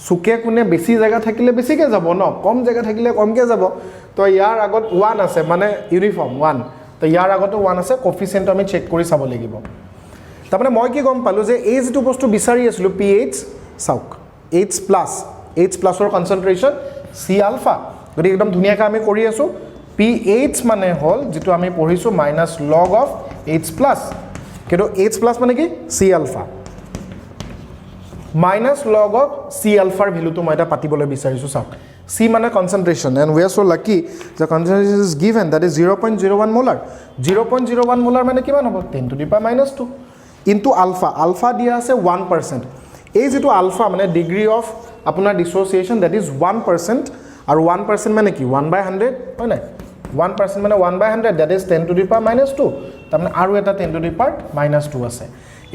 সুকে কোনে বেছি জায়গা থাকিলে বেছিকে যাব ন কম জায়গা থাকিলে কমকে যাব তো ইয়াৰ আগত 1 আছে মানে ইউনিফৰ্ম 1 তো ইয়াৰ আগত 1 আছে কোফিচিয়েন্ট আমি চেক কৰি চাব লাগিব তাৰমানে মই কি গম পালোঁ যে এই যিটো বস্তু বিচাৰি আছিলোঁ pH চাওক H প্লাছৰ কনচেন্ট্ৰেশ্যন C আলফা গতিকে একদম ধুনীয়াকৈ আমি কৰি আছোঁ pH মানে হ'ল যিটো আমি পঢ়িছোঁ minus log of H plus কিন্তু H প্লাছ মানে কি C alpha minus log of C আলফাৰ ভেলুটো মই এটা পাতিবলৈ বিচাৰিছোঁ চাওক C মানে concentration and we are so lucky the concentration is given that is 0.01 molar 0.01 molar মানে কিমান হ'ব 10 to the power minus 2 into alpha দিয়া আছে 1% এই যেটো alpha মানে degree of আপোনাৰ dissociation that is 1% আৰু 1% মানে কি 1/100 হয় না 1% মানে 1/100 that is 10 to the power minus 2 তাৰমানে আৰু এটা 10 to the power minus 2 আছে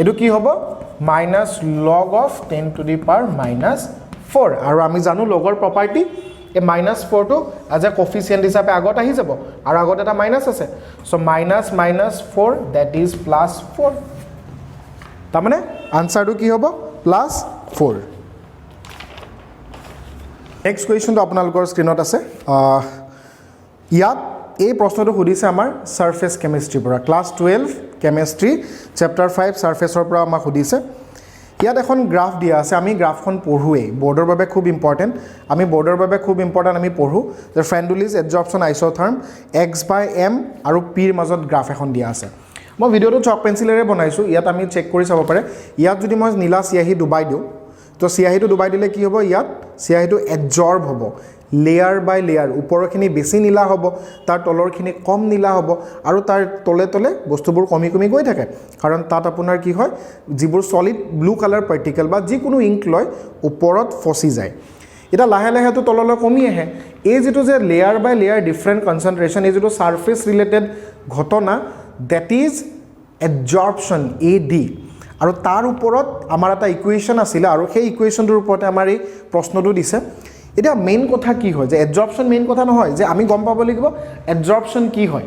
এটো কি হ'ব minus log of 10 to the power minus 4 আৰু আমি জানো লগৰ প্ৰপাৰ্টি এ -4 টো as a coefficient হিচাপে আগত আহি যাব আৰু আগত এটা মাইনাস আছে সো -4 that is +4 তাৰমানে আনসাৰটো কি হ'ব +4 নেক্সট কোৱেশ্চনটো আপোনালোকৰ স্ক্ৰিনত আছে ইয়াত এই প্ৰশ্নটো সুধিছে আমাৰ সাৰফেস কেমিষ্ট্ৰি পৰা ক্লাস 12 কেমিষ্ট্ৰি চেপ্টাৰ 5 সাৰফেসৰ পৰা আমাক সুধিছে ইয়াত এখন গ্ৰাফ দিয়া আছে আমি গ্ৰাফখন পঢ়ুৱে বৰ্ডৰ বাবে খুব ইম্পৰ্টেন্ট আমি বৰ্ডৰ বাবে খুব ইম্পৰ্টেন্ট আমি পঢ়ো যে ফ্ৰেন্ডুলিজ এডজৰ্পচন আইসোথাৰ্ম x/m আৰু p ৰ মাজত গ্ৰাফ এখন দিয়া আছে মই ভিডিওটো চক পেন্সিলেৰে বনাইছো ইয়াত আমি চেক কৰি চাব পাৰে ইয়াত যদি মই নীলা সিয়াহি ডুবাই দিও তো সিয়াহিটো ডুবাই দিলে কি হ'ব ইয়াত সিয়াহিটো এডজৰ্ব হ'ব লেয়াৰ বাই লেয়াৰ ওপৰখিনি বেছি নীলা হ'ব তাৰ তলৰখিনি কম নীলা হ'ব আৰু তাৰ তলে তলে বস্তুবোৰ কমি কমি গৈ থাকে কাৰণ তাত আপোনাৰ কি হয় যিবোৰ সলিড ব্লু কালাৰ পাৰ্টিকেল বা যিকোনো ইংক লয় ওপৰত ফসি যায় এটা লাহে লাহে তো তললৈ কমি আহে এই যেটো যে লেয়াৰ বাই লেয়াৰ ডিফাৰেন্ট কনসেন্ট্ৰেচন এই যেটো সাৰফেস ৰিলেটেড ঘটনা দ্যাট ইজ এডজৰ্পচন AD আৰু তাৰ ওপৰত আমাৰ এটা ইকুৱেশ্যন আছিল আৰু সেই ইকুৱেশ্যনটোৰ ওপৰতে আমাৰ এই প্ৰশ্নটো দিছে এটা মেইন কথা কি হয় যে এডজৰ্পচন মেইন কথা নহয় যে আমি গম পাব লাগিব এডজৰ্পচন কি হয়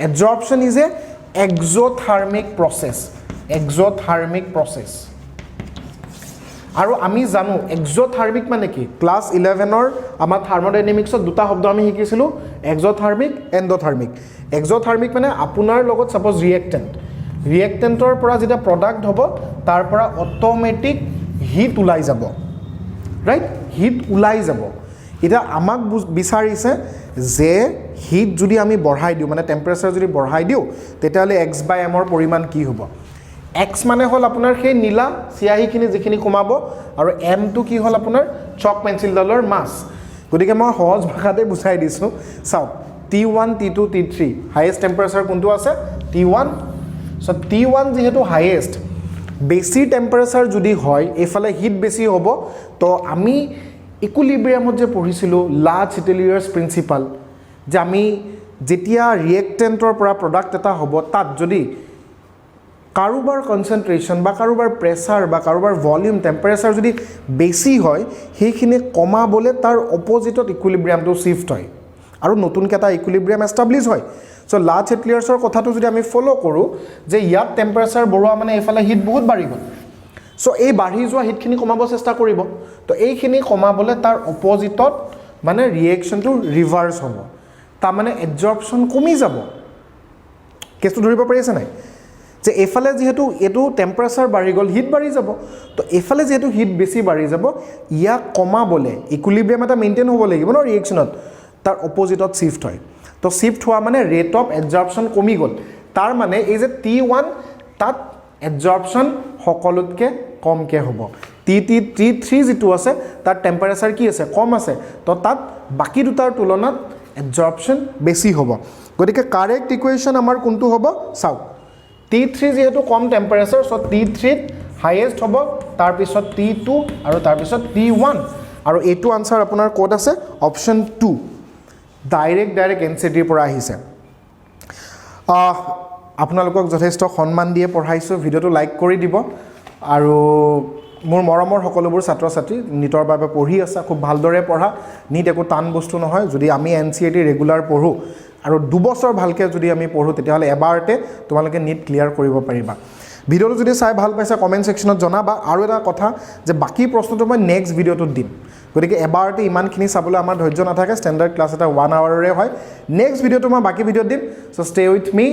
এডজৰ্পচন ইজ এ এক্সোথাৰ্মিক প্ৰসেস আৰু আমি জানো এক্সোথাৰ্মিক মানে কি ক্লাস 11 ৰ আমাৰ থাৰ্মোডাইনামিক্সত দুটা শব্দ আমি শিকিছিলো এক্সোথাৰ্মিক এন্ডোথাৰ্মিক এক্সোথাৰ্মিক মানে আপোনাৰ লগত সাপোজ ৰিয়েক্টেন্টৰ পৰা যেটা প্ৰডাক্ট হ'ব তাৰ পৰা অটোমেটিক হিট ওলাই যাব ৰাইট হিট ওলাই যাব এটা আমাক বিচাৰিছে যে হিট যদি আমি বঢ়াই দিও মানে টেম্পাৰেচাৰ যদি বঢ়াই দিও তেতিয়ালে x/m ৰ পৰিমাণ কি হ'ব x মানে হল আপোনাৰ সেই নীলা সিয়াহিখিনি যিখিনি কমাব আৰু m টো কি হল আপোনাৰ চক পেন্সিল ডালৰ মাস গতিকে মই সহজ ভাষাতে বুজাই দিছো চাও T1 T2 T3 highest temperature কোনটো আছে T1 সো T1 যেহেতু হাইয়েস্ট বেছি টেম্পাৰেচাৰ যদি হয় এফালে হিট বেছি হ'ব তো আমি ইকুইলিব্ৰিয়ামত যে পঢ়িছিলো লা চিটেলিয়াৰছ প্ৰিন্সিপাল যে আমি যেতিয়া ৰিয়েক্টেন্টৰ পৰা প্ৰডাক্ট এটা হ'ব তাত যদি কাৰোবাৰ কনসেন্ট্ৰেচন বা কাৰোবাৰ প্ৰেসাৰ বা কাৰোবাৰ ভলিউম টেম্পাৰেচাৰ যদি বেছি হয় সেইখিনি কমাবলে তাৰ অপজিটত ইকুইলিব্ৰিয়ামটো শিফট হয় আৰু নতুন কেটা ইকুইলিব্ৰিয়াম এস্টাবলিশ হয় সো লা চিটেলিয়াৰছৰ কথাটো যদি আমি ফলো কৰো যে ইয়াত টেম্পাৰেচাৰ বঢ়োৱা মানে এফালে হিট বহুত বাঢ়ি গল সো এই বাঢ়ি যোৱা হিটখিনি কমাব চেষ্টা কৰিব তো এইখিনি কমাবলে তাৰ অপজিটত মানে ৰিয়েকচনটো ৰিভাৰ্স হ'ব তা মানে এডজৰ্পচন কমি যাব কেছটো ধৰিব পাৰিছে নাই যে এফালে যেহেতু এটো টেম্পাৰেচাৰ বাঢ়ি গল হিট বাঢ়ি যাব তো এফালে যেহেতু হিট বেছি বাঢ়ি যাব ইয়া কমাবলে ইকুইলিব্ৰিয়াম এটা মেইনটেইন হ'ব লাগিব ন ৰিয়েকচনত তাৰ অপজিটত শিফট হয় তো শিফট হোৱা মানে ৰেট অফ এডজৰ্পচন কমি গল তাৰ মানে এই যে T1 তাত এডজৰ্পচন সকলোতকে কমকে হ'ব T3 যেটো আছে তাৰ টেম্পাৰেচাৰ কি আছে কম আছে তো তাত বাকি দুটাৰ তুলনাত এডজৰ্পচন বেছি হ'ব গতিকে কাৰেক্ট ইকুৱেশ্যন আমাৰ কোনটো হ'ব চাও T3 যেহেতু কম টেম্পাৰেচাৰ সো T3 হাইয়েস্ট হ'ব তাৰ পিছত T2 আৰু তাৰ পিছত T1 আৰু এটো আনসাৰ আপোনাৰ কোড আছে অপচন 2 ডাইৰেক্ট এনসিটিৰ পৰা আহিছে আপোনালোকক যথেষ্ট সন্মান দিয়ে পঢ়াইছো ভিডিওটো লাইক কৰি দিব আৰু মোৰ মৰমৰ সকলোবোৰ ছাত্ৰ ছাত্ৰী নিটৰ বাবে পঢ়ি আছে খুব ভালদৰে পঢ়া নিট একো টান বস্তু নহয় যদি আমি এনসিটি ৰেগুলাৰ পঢ়ো আৰু 2 বছৰ ভালকে যদি আমি পঢ়ো তেতিয়াহলে এবাৰতে তোমালোকে নিট ক্লিয়াৰ কৰিব পাৰিবা ভিডিওটো যদি চাই ভাল পাইছা কমেন্ট সেকশনত জনাবা আৰু এটা কথা যে বাকি প্ৰশ্নটো মই নেক্সট ভিডিওটো দিম গতিকে এবাৰতে ইমানখিনি চাবলৈ আমাৰ ধৈৰ্য নাথাকে ষ্টেণ্ডাৰ্ড ক্লাছ এটা 1 আৱাৰৰে হয় নেক্সট ভিডিওটো মই বাকি ভিডিও দিম সো ষ্টে উইথ মি